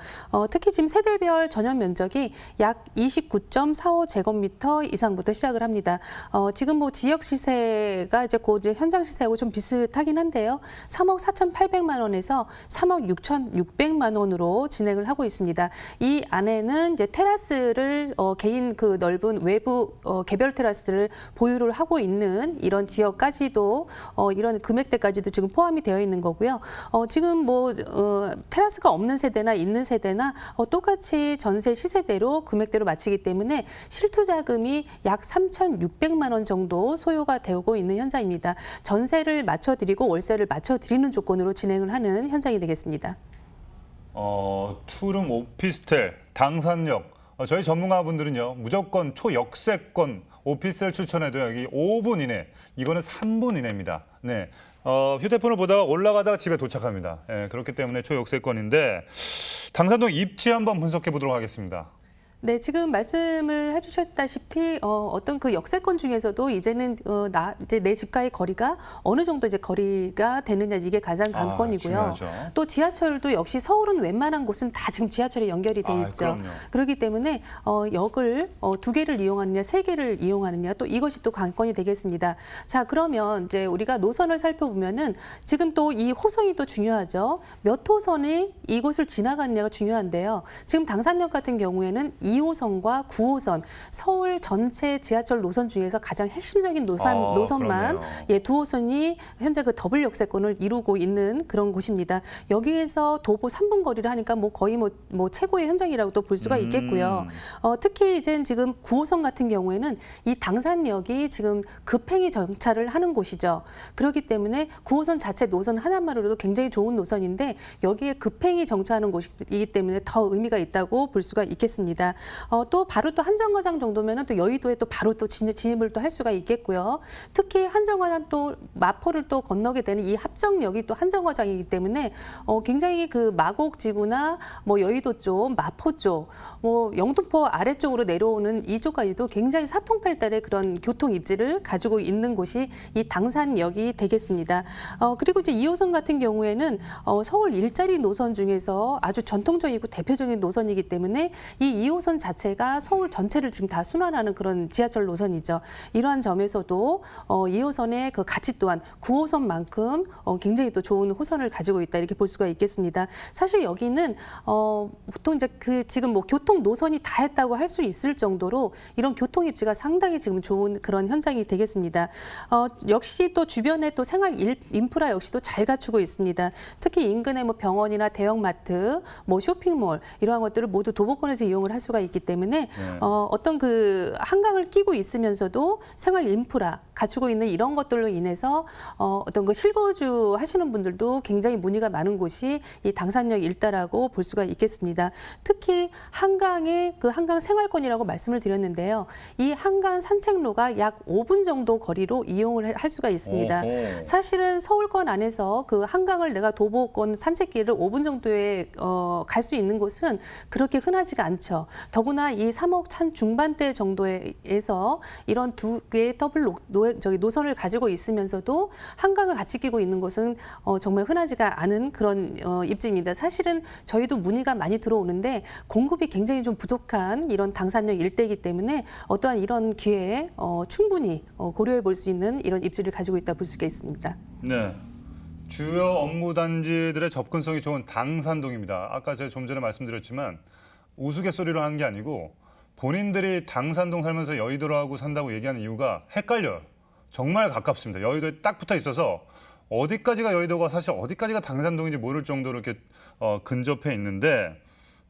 특히 지금 세대별 전용 면적이 약 29.45제곱미터 이상부터 시작을 합니다. 지금 뭐 지역 시세가 이제 곧 이제 현장 시세하고 좀 비슷하긴 한데요. 3억 4,800만 원에서 3억 6,600만 원으로 진행을 하고 있습니다. 이 안에는 이제 테라스를 개인 그 넓은 외부 개별 테라스를 보유를 하고 있는 이런 지역까지도 이런 금액대까지도 지금 포함이 되어 있는 거고요. 지금 뭐 테라스가 없는 세대나 있는 세대나 똑같이 전세 시세대로 금액대로 마치기 때문에 실투자금이 약 3,600만 원 정도 소요가 되고 있는 현장입니다. 전세를 맞춰드리고 월세를 맞춰드리는 조건으로 진행을 하는 현장이 되겠습니다. 투룸 오피스텔 당산역. 저희 전문가분들은요, 무조건 초역세권 오피스텔 추천해도 여기 5분 이내, 이거는 3분 이내입니다. 네, 휴대폰을 보다가 올라가다가 집에 도착합니다. 네, 그렇기 때문에 초역세권인데 당산동 입지 한번 분석해 보도록 하겠습니다. 네, 지금 말씀을 해주셨다시피 어떤 그 역세권 중에서도 이제는 이제 내 집과의 거리가 어느 정도 이제 거리가 되느냐 이게 가장 관건이고요. 중요하죠. 또 지하철도 역시 서울은 웬만한 곳은 다 지금 지하철에 연결이 돼 있죠. 그럼요. 그렇기 때문에 역을 2개를 이용하느냐, 3개를 이용하느냐 또 이것이 또 관건이 되겠습니다. 자, 그러면 이제 우리가 노선을 살펴보면은 지금 또 이 호선이 또 중요하죠. 몇 호선이 이곳을 지나갔냐가 중요한데요. 지금 당산역 같은 경우에는 2호선과 9호선 서울 전체 지하철 노선 중에서 가장 핵심적인 노선만 그러네요. 2호선이 현재 그 더블 역세권을 이루고 있는 그런 곳입니다. 여기에서 도보 3분 거리를 하니까 뭐 거의 뭐 최고의 현장이라고도 볼 수가 있겠고요. 특히 이제 지금 9호선 같은 경우에는 이 당산역이 지금 급행이 정차를 하는 곳이죠. 그렇기 때문에 9호선 자체 노선 하나만으로도 굉장히 좋은 노선인데 여기에 급행이 정차하는 곳이기 때문에 더 의미가 있다고 볼 수가 있겠습니다. 또 바로 또 한정거장 정도면은 또 여의도에 또 바로 또 진입을 또 할 수가 있겠고요. 특히 한정거장 또 마포를 또 건너게 되는 이 합정역이 또 한정거장이기 때문에 굉장히 그 마곡지구나 뭐 여의도 쪽, 마포 쪽, 뭐 영등포 아래쪽으로 내려오는 이쪽까지도 굉장히 사통팔달의 그런 교통 입지를 가지고 있는 곳이 이 당산역이 되겠습니다. 그리고 이제 2호선 같은 경우에는 서울 일자리 노선 중에서 아주 전통적이고 대표적인 노선이기 때문에 이 2호선 자체가 서울 전체를 지금 다 순환하는 그런 지하철 노선이죠. 이러한 점에서도 2호선의 그 가치 또한 9호선만큼 굉장히 또 좋은 호선을 가지고 있다 이렇게 볼 수가 있겠습니다. 사실 여기는 보통 이제 그 지금 뭐 교통 노선이 다 했다고 할 수 있을 정도로 이런 교통 입지가 상당히 지금 좋은 그런 현장이 되겠습니다. 역시 또 주변에 또 생활 인프라 역시도 잘 갖추고 있습니다. 특히 인근의 뭐 병원이나 대형마트, 뭐 쇼핑몰 이러한 것들을 모두 도보권에서 이용을 할 수가 있기 때문에 어떤 그 한강을 끼고 있으면서도 생활 인프라 갖추고 있는 이런 것들로 인해서 어떤 그 실거주 하시는 분들도 굉장히 문의가 많은 곳이 이 당산역 일대라고 볼 수가 있겠습니다. 특히 한강의 그 한강 생활권이라고 말씀을 드렸는데요. 이 한강 산책로가 약 5분 정도 거리로 이용을 할 수가 있습니다. 오호. 사실은 서울권 안에서 그 한강을 내가 도보권 산책길을 5분 정도에 갈 수 있는 곳은 그렇게 흔하지가 않죠. 더구나 이 3억 한 중반대 정도에서 이런 두 개의 더블 노선을 가지고 있으면서도 한강을 같이 끼고 있는 곳은 정말 흔하지가 않은 그런 입지입니다. 사실은 저희도 문의가 많이 들어오는데 공급이 굉장히 좀 부족한 이런 당산역 일대이기 때문에 어떠한 이런 기회에 충분히 고려해 볼 수 있는 이런 입지를 가지고 있다 볼 수가 있습니다. 네. 주요 업무 단지들의 접근성이 좋은 당산동입니다. 아까 제가 좀 전에 말씀드렸지만 우스갯소리로 하는 게 아니고 본인들이 당산동 살면서 여의도라고 산다고 얘기하는 이유가 헷갈려요. 정말 가깝습니다. 여의도에 딱 붙어 있어서 어디까지가 여의도가 사실 어디까지가 당산동인지 모를 정도로 이렇게 근접해 있는데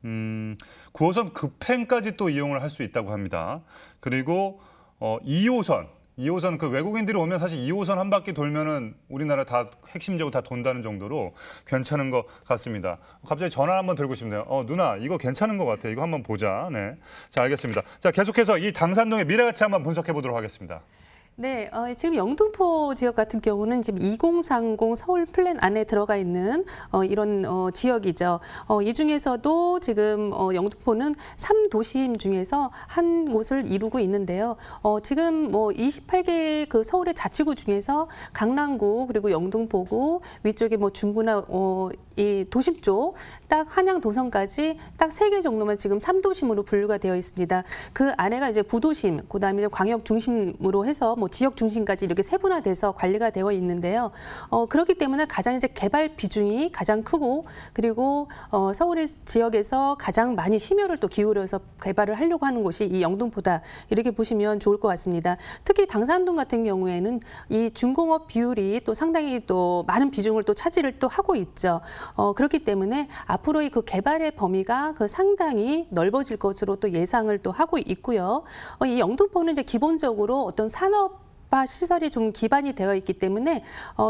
9호선 급행까지 또 이용을 할 수 있다고 합니다. 그리고 2호선 그 외국인들이 오면 사실 2호선 한 바퀴 돌면은 우리나라 다 핵심적으로 다 돈다는 정도로 괜찮은 것 같습니다. 갑자기 전화 한번 들고 싶네요. 누나 이거 괜찮은 것 같아. 이거 한번 보자. 네, 자 알겠습니다. 자 계속해서 이 당산동의 미래가치 한번 분석해 보도록 하겠습니다. 네, 지금 영등포 지역 같은 경우는 지금 2030 서울 플랜 안에 들어가 있는 이런 지역이죠. 이 중에서도 지금 영등포는 3도심 중에서 한 곳을 이루고 있는데요. 지금 뭐 28개 그 서울의 자치구 중에서 강남구 그리고 영등포구 위쪽에 뭐 중구나 이 도심 쪽 딱 한양 도성까지 딱 3개 정도만 지금 3도심으로 분류가 되어 있습니다. 그 안에가 이제 부도심, 그다음에 광역 중심으로 해서 뭐 지역 중심까지 이렇게 세분화돼서 관리가 되어 있는데요. 그렇기 때문에 가장 이제 개발 비중이 가장 크고 그리고 서울의 지역에서 가장 많이 심혈을 또 기울여서 개발을 하려고 하는 곳이 이 영등포다 이렇게 보시면 좋을 것 같습니다. 특히 당산동 같은 경우에는 이 중공업 비율이 또 상당히 또 많은 비중을 또 차지를 또 하고 있죠. 그렇기 때문에 앞으로의 그 개발의 범위가 그 상당히 넓어질 것으로 또 예상을 또 하고 있고요. 이 영등포는 이제 기본적으로 어떤 산업 시설이 좀 기반이 되어 있기 때문에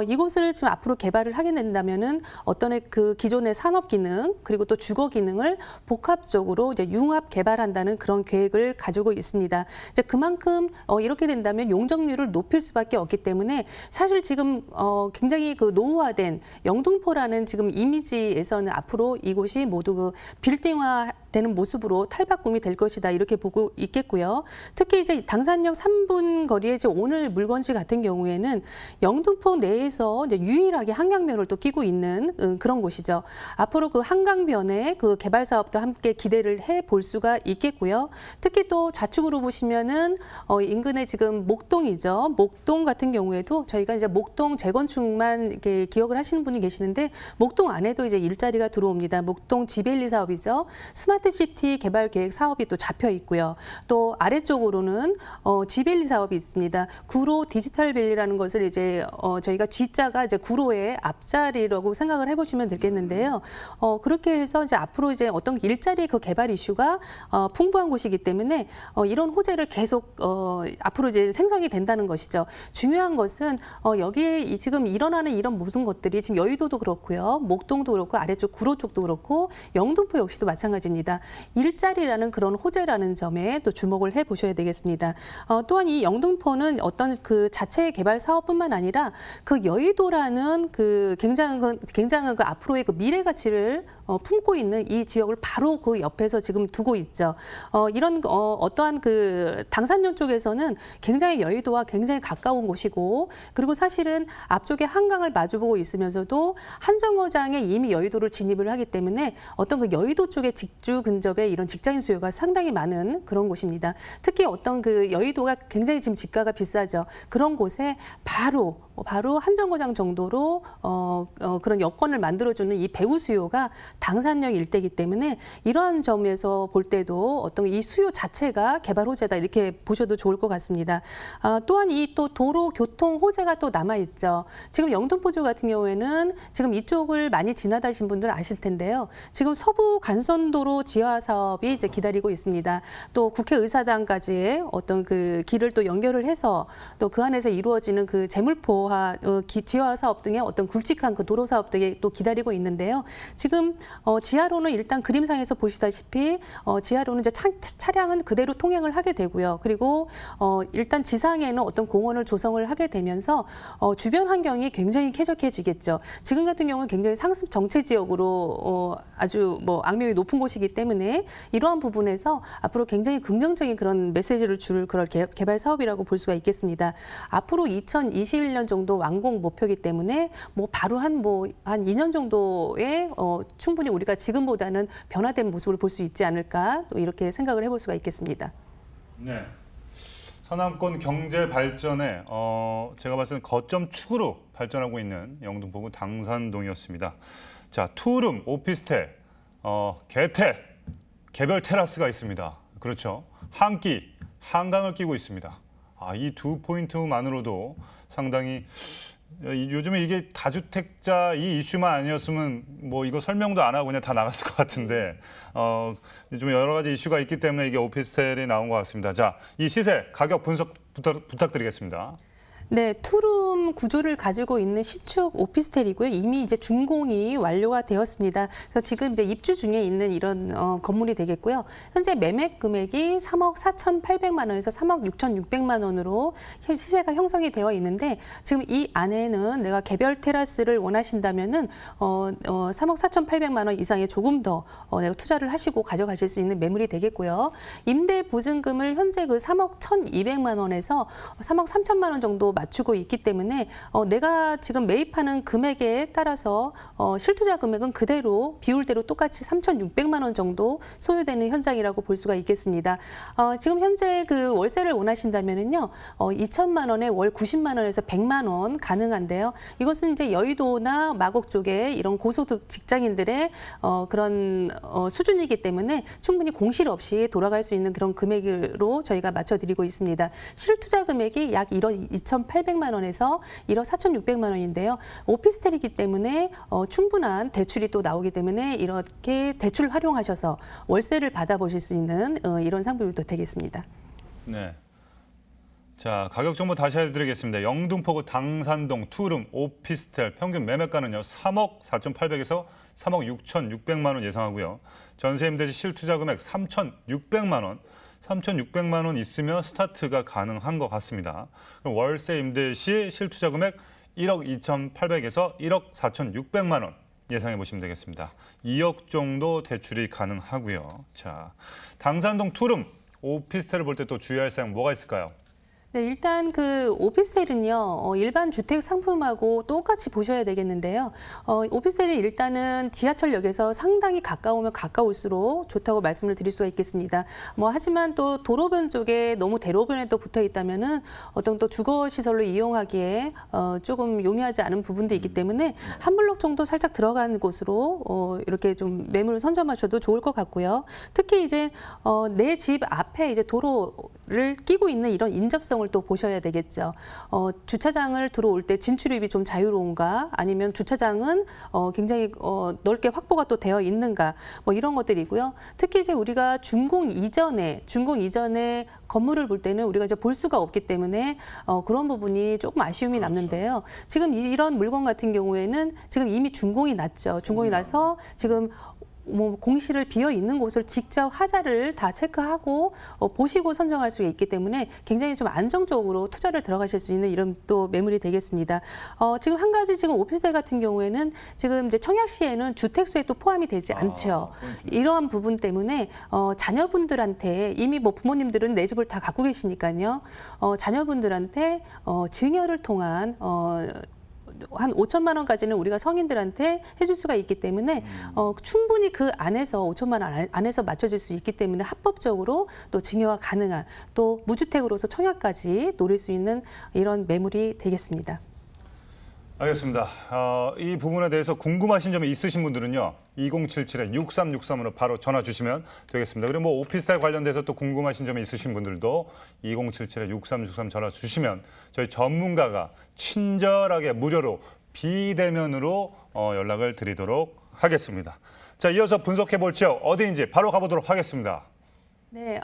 이곳을 지금 앞으로 개발을 하게 된다면은 어떤 그 기존의 산업 기능 그리고 또 주거 기능을 복합적으로 이제 융합 개발한다는 그런 계획을 가지고 있습니다. 이제 그만큼 이렇게 된다면 용적률을 높일 수밖에 없기 때문에 사실 지금 굉장히 그 노후화된 영등포라는 지금 이미지에서는 앞으로 이곳이 모두 그 빌딩화 되는 모습으로 탈바꿈이 될 것이다 이렇게 보고 있겠고요. 특히 이제 당산역 3분 거리에 이제 오늘 물건지 같은 경우에는 영등포 내에서 이제 유일하게 한강변을 또 끼고 있는 그런 곳이죠. 앞으로 그 한강변의 그 개발 사업도 함께 기대를 해 볼 수가 있겠고요. 특히 또 좌측으로 보시면은 인근에 지금 목동이죠. 목동 같은 경우에도 저희가 이제 목동 재건축만 이렇게 기억을 하시는 분이 계시는데 목동 안에도 이제 일자리가 들어옵니다. 목동 지벨리 사업이죠. 스마트시티 개발 계획 사업이 또 잡혀 있고요. 또 아래쪽으로는 지벨리 사업이 있습니다. 구로 디지털밸리라는 것을 이제 저희가 G자가 이제 구로의 앞자리라고 생각을 해보시면 되겠는데요. 그렇게 해서 이제 앞으로 이제 어떤 일자리 그 개발 이슈가 풍부한 곳이기 때문에 이런 호재를 계속 앞으로 이제 생성이 된다는 것이죠. 중요한 것은 여기에 지금 일어나는 이런 모든 것들이 지금 여의도도 그렇고요, 목동도 그렇고 아래쪽 구로 쪽도 그렇고 영등포 역시도 마찬가지입니다. 일자리라는 그런 호재라는 점에 또 주목을 해보셔야 되겠습니다. 또한 이 영등포는 어떤 그 자체 개발 사업뿐만 아니라 그 여의도라는 그 굉장한 그 앞으로의 그 미래 가치를 품고 있는 이 지역을 바로 그 옆에서 지금 두고 있죠. 이런 어떠한 그 당산역 쪽에서는 굉장히 여의도와 굉장히 가까운 곳이고, 그리고 사실은 앞쪽에 한강을 마주보고 있으면서도 한정거장에 이미 여의도를 진입을 하기 때문에 어떤 그 여의도 쪽의 직주 근접에 이런 직장인 수요가 상당히 많은 그런 곳입니다. 특히 어떤 그 여의도가 굉장히 지금 집가가 비싸죠. 그런 곳에 바로 한정거장 정도로 그런 여건을 만들어주는 이 배우 수요가 당산역 일대이기 때문에 이러한 점에서 볼 때도 어떤 이 수요 자체가 개발 호재다 이렇게 보셔도 좋을 것 같습니다. 또한 이 또 도로 교통 호재가 또 남아 있죠. 지금 영등포주 같은 경우에는 지금 이쪽을 많이 지나다니신 분들은 아실 텐데요. 지금 서부 간선도로 지하 사업이 이제 기다리고 있습니다. 또 국회의사당까지의 어떤 그 길을 또 연결을 해서 또 그 안에서 이루어지는 그 재물포화 지하 사업 등의 어떤 굵직한 그 도로 사업 등이 또 기다리고 있는데요. 지금 지하로는 일단 그림상에서 보시다시피 지하로는 이제 차량은 그대로 통행을 하게 되고요. 그리고 일단 지상에는 어떤 공원을 조성을 하게 되면서 주변 환경이 굉장히 쾌적해지겠죠. 지금 같은 경우는 굉장히 상습 정체 지역으로 아주 뭐 악명이 높은 곳이기 때문에 이러한 부분에서 앞으로 굉장히 긍정적인 그런 메시지를 줄 그런 개발 사업이라고 볼 수가 있겠습니다. 앞으로 2021년 정도 완공 목표이기 때문에 뭐 바로 한 2년 정도에 충분히 우리가 지금보다는 변화된 모습을 볼 수 있지 않을까 또 이렇게 생각을 해볼 수가 있겠습니다. 네. 서남권 경제 발전에 제가 봤을 때는 거점 축으로 발전하고 있는 영등포구 당산동이었습니다. 자, 투룸 오피스텔, 개태, 개별 테라스가 있습니다. 그렇죠. 한 끼, 한강을 끼고 있습니다. 이 두 포인트만으로도 상당히 요즘에 이게 다주택자 이 이슈만 아니었으면 뭐 이거 설명도 안 하고 그냥 다 나갔을 것 같은데 좀 여러 가지 이슈가 있기 때문에 이게 오피스텔이 나온 것 같습니다. 자, 이 시세 가격 분석 부탁드리겠습니다. 네, 투룸 구조를 가지고 있는 신축 오피스텔이고요. 이미 이제 준공이 완료가 되었습니다. 그래서 지금 이제 입주 중에 있는 이런 건물이 되겠고요. 현재 매매 금액이 3억 4,800만 원에서 3억 6,600만 원으로 시세가 형성이 되어 있는데, 지금 이 안에는 내가 개별 테라스를 원하신다면은 3억 4,800만 원 이상의 조금 더 내가 투자를 하시고 가져가실 수 있는 매물이 되겠고요. 임대 보증금을 현재 그 3억 1,200만 원에서 3억 3천만 원 정도 맞추고 있기 때문에 내가 지금 매입하는 금액에 따라서 실투자 금액은 그대로 비율대로 똑같이 3,600만 원 정도 소요되는 현장이라고 볼 수가 있겠습니다. 지금 현재 그 월세를 원하신다면은요, 2천만 원에 월 90만 원에서 100만 원 가능한데요. 이것은 이제 여의도나 마곡 쪽에 이런 고소득 직장인들의 그런 수준이기 때문에 충분히 공실 없이 돌아갈 수 있는 그런 금액으로 저희가 맞춰드리고 있습니다. 실투자 금액이 약 1억 2,800만 원에서 1억 4,600만 원인데요. 오피스텔이기 때문에 충분한 대출이 또 나오기 때문에 이렇게 대출 활용하셔서 월세를 받아보실 수 있는 이런 상품이 또 되겠습니다. 네. 자, 가격 정보 다시 해드리겠습니다. 영등포구 당산동 투룸 오피스텔 평균 매매가는요, 3억 4,800에서 3억 6,600만 원 예상하고요. 전세 임대시 실투자 금액 3,600만 원. 3,600만 원 있으면 스타트가 가능한 것 같습니다. 그럼 월세 임대 시 실투자 금액 1억 2,800에서 1억 4,600만 원 예상해 보시면 되겠습니다. 2억 정도 대출이 가능하고요. 자, 당산동 투룸 오피스텔을 볼 때 또 주의할 사항 뭐가 있을까요? 네, 일단 그 오피스텔은요, 일반 주택 상품하고 똑같이 보셔야 되겠는데요. 오피스텔이 일단은 지하철역에서 상당히 가까우면 가까울수록 좋다고 말씀을 드릴 수가 있겠습니다. 하지만 또 도로변 쪽에 너무 대로변에 또 붙어 있다면은 어떤 또 주거 시설로 이용하기에 조금 용이하지 않은 부분도 있기 때문에 한 블록 정도 살짝 들어간 곳으로 이렇게 좀 매물을 선점하셔도 좋을 것 같고요. 특히 이제 내 집 앞에 이제 도로를 끼고 있는 이런 인접성을 접근성을 또 보셔야 되겠죠. 주차장을 들어올 때 진출입이 좀 자유로운가, 아니면 주차장은 굉장히 넓게 확보가 또 되어 있는가, 뭐 이런 것들이고요. 특히 이제 우리가 준공 이전에 건물을 볼 때는 우리가 이제 볼 수가 없기 때문에 그런 부분이 조금 아쉬움이 남는데요. 지금 이런 물건 같은 경우에는 지금 이미 준공이 났죠. 준공이 나서 지금 뭐 공실을 비어 있는 곳을 직접 하자를 다 체크하고 보시고 선정할 수 있기 때문에 굉장히 좀 안정적으로 투자를 들어가실 수 있는 이런 또 매물이 되겠습니다. 지금 한 가지 지금 오피스텔 같은 경우에는 지금 이제 청약시에는 주택수에 또 포함이 되지 않죠. 이러한 부분 때문에 자녀분들한테 이미 뭐 부모님들은 내 집을 다 갖고 계시니까요. 자녀분들한테 증여를 통한 한 5천만 원까지는 우리가 성인들한테 해줄 수가 있기 때문에 충분히 그 안에서 5천만 원 안에서 맞춰줄 수 있기 때문에 합법적으로 또 증여가 가능한, 또 무주택으로서 청약까지 노릴 수 있는 이런 매물이 되겠습니다. 알겠습니다. 이 부분에 대해서 궁금하신 점이 있으신 분들은요. 2077-6363으로 바로 전화 주시면 되겠습니다. 그리고 뭐 오피스텔 관련돼서 또 궁금하신 점이 있으신 분들도 2077-6363 전화 주시면 저희 전문가가 친절하게 무료로 비대면으로 연락을 드리도록 하겠습니다. 자, 이어서 분석해 볼 지역 어디인지 바로 가보도록 하겠습니다. 네,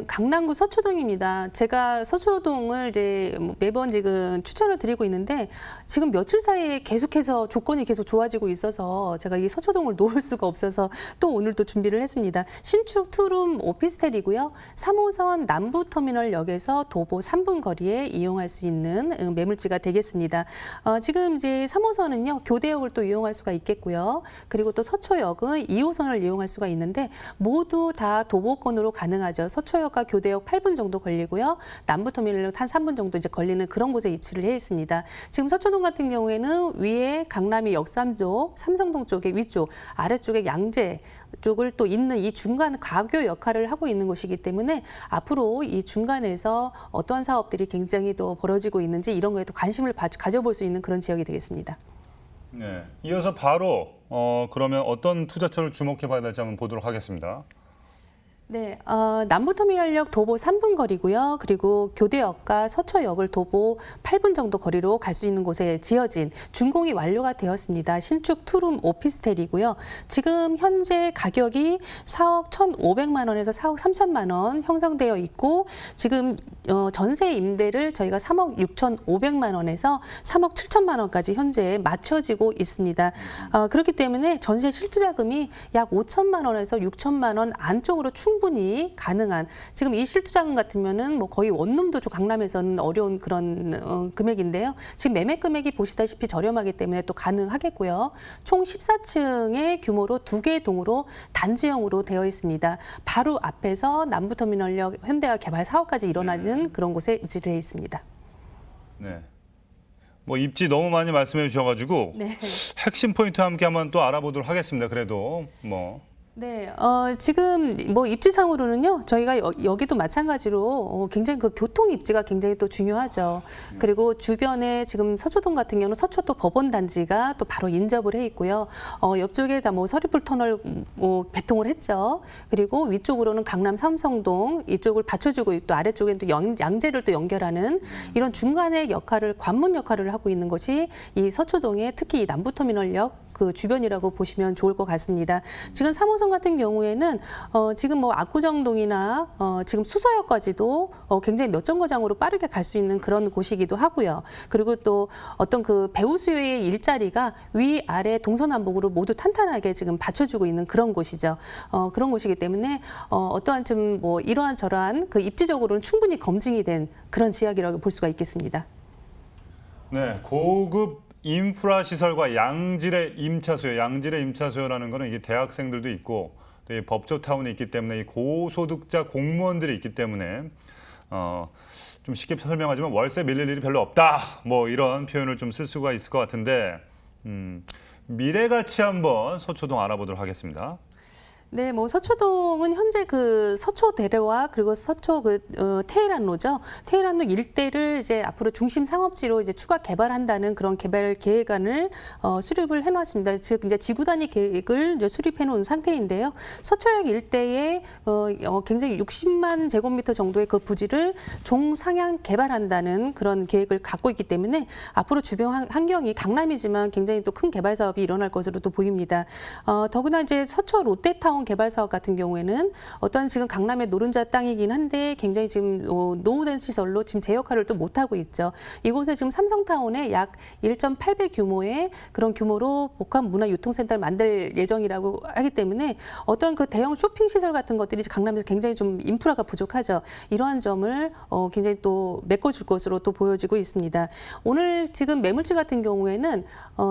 강남구 서초동입니다. 제가 서초동을 이제 매번 지금 추천을 드리고 있는데 지금 며칠 사이에 계속해서 조건이 계속 좋아지고 있어서 제가 이 서초동을 놓을 수가 없어서 또 오늘 또 준비를 했습니다. 신축 투룸 오피스텔이고요. 3호선 남부터미널역에서 도보 3분 거리에 이용할 수 있는 매물지가 되겠습니다. 지금 이제 3호선은요, 교대역을 또 이용할 수가 있겠고요. 그리고 또 서초역은 2호선을 이용할 수가 있는데 모두 다 도보권으로 가능하죠. 서초역과 교대역 8분 정도 걸리고요. 남부터미널역 한 3분 정도 이제 걸리는 그런 곳에 입지를 해 있습니다. 지금 서초동 같은 경우에는 위에 강남이 역삼쪽, 삼성동 쪽의 위쪽, 아래쪽에 양재 쪽을 또 있는 이 중간 가교 역할을 하고 있는 곳이기 때문에 앞으로 이 중간에서 어떠한 사업들이 굉장히 또 벌어지고 있는지 이런 거에 또 관심을 가져볼 수 있는 그런 지역이 되겠습니다. 네, 이어서 바로 그러면 어떤 투자처를 주목해 봐야 될지 한번 보도록 하겠습니다. 네, 남부터미널역 도보 3분 거리고요. 그리고 교대역과 서초역을 도보 8분 정도 거리로 갈 수 있는 곳에 지어진 준공이 완료가 되었습니다. 신축 투룸 오피스텔이고요. 지금 현재 가격이 4억 1,500만 원에서 4억 3천만 원 형성되어 있고 지금 전세 임대를 저희가 3억 6,500만 원에서 3억 7천만 원까지 현재 맞춰지고 있습니다. 그렇기 때문에 전세 실투자금이 약 5천만 원에서 6천만 원 안쪽으로 충분히 가능한, 지금 이 실투자금 같으면은 뭐 거의 원룸도 좀 강남에서는 어려운 그런 금액인데요. 지금 매매 금액이 보시다시피 저렴하기 때문에 또 가능하겠고요. 총 14층의 규모로 2개의 동으로 단지형으로 되어 있습니다. 바로 앞에서 남부터미널역 현대화 개발 사업까지 일어나는 그런 곳에 위치를 해 있습니다. 네. 뭐 입지 너무 많이 말씀해 주셔가지고 네. 핵심 포인트 함께 한번 또 알아보도록 하겠습니다. 그래도 뭐. 네, 지금 뭐 입지상으로는요, 저희가 여기도 마찬가지로 굉장히 그 교통 입지가 굉장히 또 중요하죠. 그리고 주변에 지금 서초동 같은 경우는 서초도 법원 단지가 또 바로 인접을 해 있고요. 옆쪽에다 뭐 서리풀 터널 배통을 했죠. 그리고 위쪽으로는 강남 삼성동 이쪽을 받쳐주고 또 아래쪽에는 또 양재를 또 연결하는 이런 중간의 역할을, 관문 역할을 하고 있는 것이 이 서초동의 특히 이 남부터미널역 그 주변이라고 보시면 좋을 것 같습니다. 지금 3호선 같은 경우에는 지금 뭐 압구정동이나 지금 수서역까지도 굉장히 몇 정거장으로 빠르게 갈 수 있는 그런 곳이기도 하고요. 그리고 또 어떤 그 배우 수요의 일자리가 위, 아래, 동서남북으로 모두 탄탄하게 지금 받쳐주고 있는 그런 곳이죠. 그런 곳이기 때문에 어떠한 좀 뭐 이러한 저러한 그 입지적으로는 충분히 검증이 된 그런 지역이라고 볼 수가 있겠습니다. 네, 고급 인프라 시설과 양질의 임차 수요, 양질의 임차 수요라는 거는 이게 대학생들도 있고 또 이 법조타운이 있기 때문에 이 고소득자 공무원들이 있기 때문에 좀 쉽게 설명하자면 월세 밀릴 일이 별로 없다. 뭐 이런 표현을 좀 쓸 수가 있을 것 같은데 미래가치 한번 서초동 알아보도록 하겠습니다. 네, 뭐 서초동은 현재 그 서초대로와 그리고 서초 테헤란로죠. 테헤란로 일대를 이제 앞으로 중심 상업지로 이제 추가 개발한다는 그런 개발 계획안을 수립을 해놨습니다. 즉 이제 지구 단위 계획을 이제 수립해놓은 상태인데요. 서초역 일대에 굉장히 60만 제곱미터 정도의 그 부지를 종상향 개발한다는 그런 계획을 갖고 있기 때문에 앞으로 주변 환경이 강남이지만 굉장히 또 큰 개발 사업이 일어날 것으로 또 보입니다. 더구나 이제 서초 롯데타운 개발 사업 같은 경우에는 어떤 지금 강남의 노른자 땅이긴 한데 굉장히 지금 노후된 시설로 지금 제 역할을 또 못하고 있죠. 이곳에 지금 삼성타운에 약 1.8배 규모의 그런 규모로 복합문화유통센터를 만들 예정이라고 하기 때문에 어떤 그 대형 쇼핑 시설 같은 것들이 강남에서 굉장히 좀 인프라가 부족하죠. 이러한 점을 굉장히 또 메꿔줄 것으로 또 보여지고 있습니다. 오늘 지금 매물주 같은 경우에는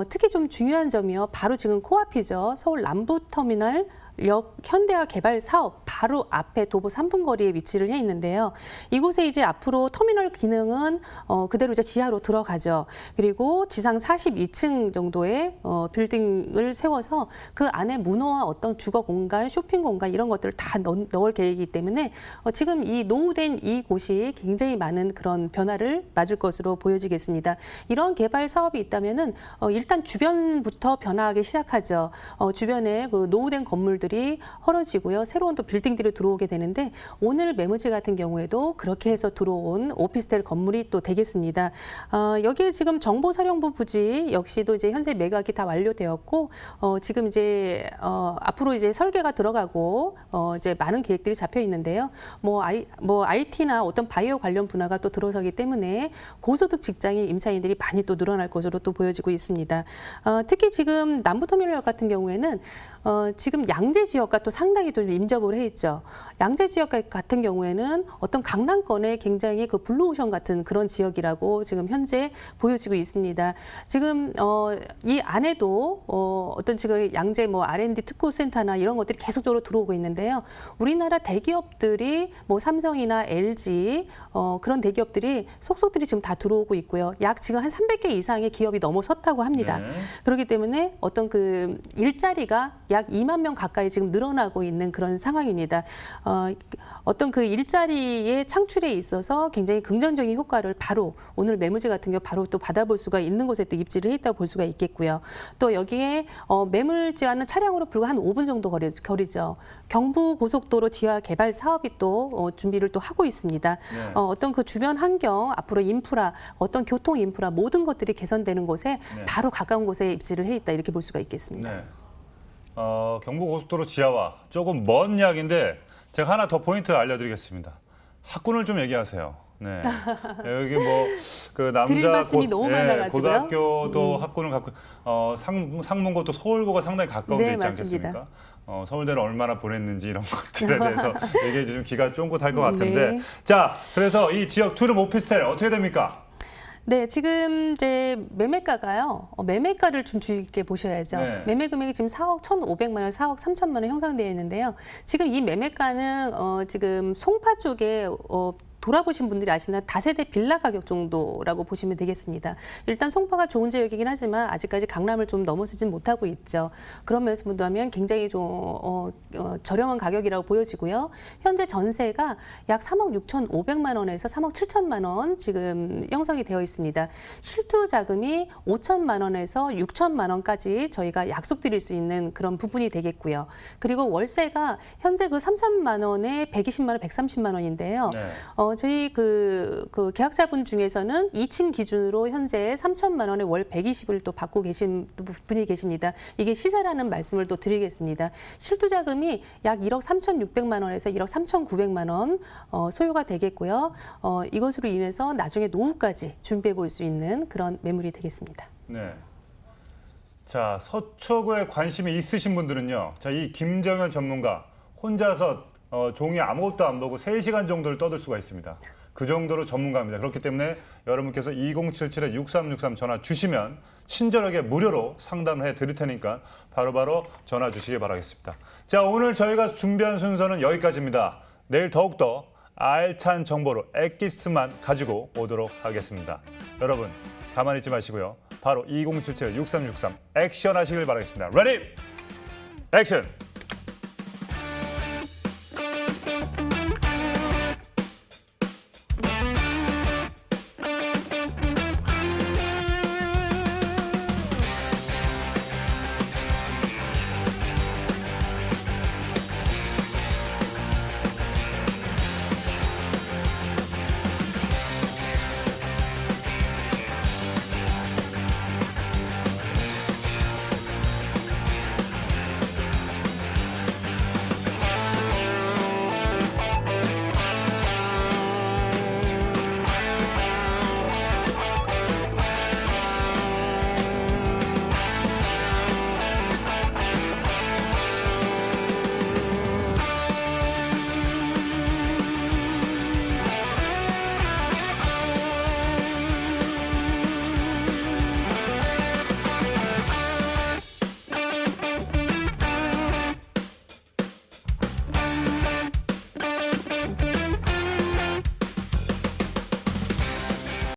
특히 좀 중요한 점이요. 바로 지금 코앞이죠. 서울 남부터미널 역 현대화 개발 사업 바로 앞에 도보 3분 거리에 위치를 해 있는데요. 이곳에 이제 앞으로 터미널 기능은 그대로 이제 지하로 들어가죠. 그리고 지상 42층 정도의 빌딩을 세워서 그 안에 문화와 어떤 주거 공간, 쇼핑 공간 이런 것들을 다 넣을 계획이기 때문에 지금 이 노후된 이곳이 굉장히 많은 그런 변화를 맞을 것으로 보여지겠습니다. 이런 개발 사업이 있다면은 일단 주변부터 변화하기 시작하죠. 주변에 그 노후된 건물들 들이 헐어지고요. 새로운 또 빌딩들이 들어오게 되는데 오늘 매물지 같은 경우에도 그렇게 해서 들어온 오피스텔 건물이 또 되겠습니다. 여기에 지금 정보사령부 부지 역시도 이제 현재 매각이 다 완료되었고 지금 이제 앞으로 이제 설계가 들어가고 이제 많은 계획들이 잡혀 있는데요. 뭐 IT나 어떤 바이오 관련 분야가 또 들어서기 때문에 고소득 직장인 임차인들이 많이 또 늘어날 것으로 또 보여지고 있습니다. 특히 지금 남부터미널 같은 경우에는 지금 양재 지역과 또 상당히 또 임접을 해 있죠. 양재 지역 같은 경우에는 어떤 강남권의 굉장히 그 블루오션 같은 그런 지역이라고 지금 현재 보여지고 있습니다. 지금 이 안에도 어떤 지금 양재 뭐 R&D 특구센터나 이런 것들이 계속적으로 들어오고 있는데요. 우리나라 대기업들이 뭐 삼성이나 LG 그런 대기업들이 속속들이 지금 다 들어오고 있고요. 약 지금 한 300개 이상의 기업이 넘어섰다고 합니다. 네. 그렇기 때문에 어떤 그 일자리가 약 2만 명 가까이 지금 늘어나고 있는 그런 상황입니다. 어떤 그 일자리의 창출에 있어서 굉장히 긍정적인 효과를 바로 오늘 매물지 같은 경우 바로 또 받아볼 수가 있는 곳에 또 입지를 해 있다고 볼 수가 있겠고요. 또 여기에 매물지와는 차량으로 불과 한 5분 정도 거리죠. 경부고속도로 지하 개발 사업이 또 준비를 또 하고 있습니다. 네. 어떤 그 주변 환경, 앞으로 인프라, 어떤 교통 인프라 모든 것들이 개선되는 곳에 네. 바로 가까운 곳에 입지를 해 있다 이렇게 볼 수가 있겠습니다. 네. 경부고속도로 지하와 조금 먼 이야기인데 제가 하나 더 포인트를 알려드리겠습니다. 학군을 좀 얘기하세요. 네. 여기 뭐 그 드릴 남자 말씀이 너무 많아가지고요. 고등학교도 학군을 갖고 상문고도 서울고가 상당히 가까운 네, 데 있지 맞습니다. 않겠습니까? 서울대를 얼마나 보냈는지 이런 것들에 대해서 얘기해 주시면 귀가 쫑긋할 것 같은데. 네. 자, 그래서 이 지역 투룸 오피스텔 어떻게 됩니까? 네, 지금 이제 매매가가요. 매매가를 좀 주의 깊게 보셔야죠. 네. 매매 금액이 지금 4억 1,500만 원, 4억 3천만 원 형성되어 있는데요. 지금 이 매매가는 지금 송파 쪽에 돌아보신 분들이 아시나 다세대 빌라 가격 정도라고 보시면 되겠습니다. 일단 송파가 좋은 지역이긴 하지만 아직까지 강남을 좀 넘어서진 못하고 있죠. 그런 면에서 본다면 굉장히 좀 저렴한 가격이라고 보여지고요. 현재 전세가 약 3억 6,500만 원에서 3억 7천만 원 지금 형성이 되어 있습니다. 실투 자금이 5천만 원에서 6천만 원까지 저희가 약속드릴 수 있는 그런 부분이 되겠고요. 그리고 월세가 현재 그 3천만 원에 120만 원, 130만 원인데요. 네. 저희 그 계약자분 중에서는 2층 기준으로 현재 3천만 원에 월 120을 또 받고 계신 분이 계십니다. 이게 시세라는 말씀을 또 드리겠습니다. 실투 자금이 약 1억 3,600만 원에서 1억 3,900만 원 소요가 되겠고요. 이것으로 인해서 나중에 노후까지 준비해 볼 수 있는 그런 매물이 되겠습니다. 네. 자, 서초구에 관심이 있으신 분들은요. 자, 이 김정현 전문가 혼자서 종이 아무것도 안 보고 3시간 정도를 떠들 수가 있습니다. 그 정도로 전문가입니다. 그렇기 때문에 여러분께서 2077-6363 전화 주시면 친절하게 무료로 상담을 해드릴 테니까 바로바로 전화 주시기 바라겠습니다. 자, 오늘 저희가 준비한 순서는 여기까지입니다. 내일 더욱더 알찬 정보로 엑기스만 가지고 오도록 하겠습니다. 여러분 가만히 있지 마시고요. 바로 2077-6363 액션 하시길 바라겠습니다. 레디! 액션!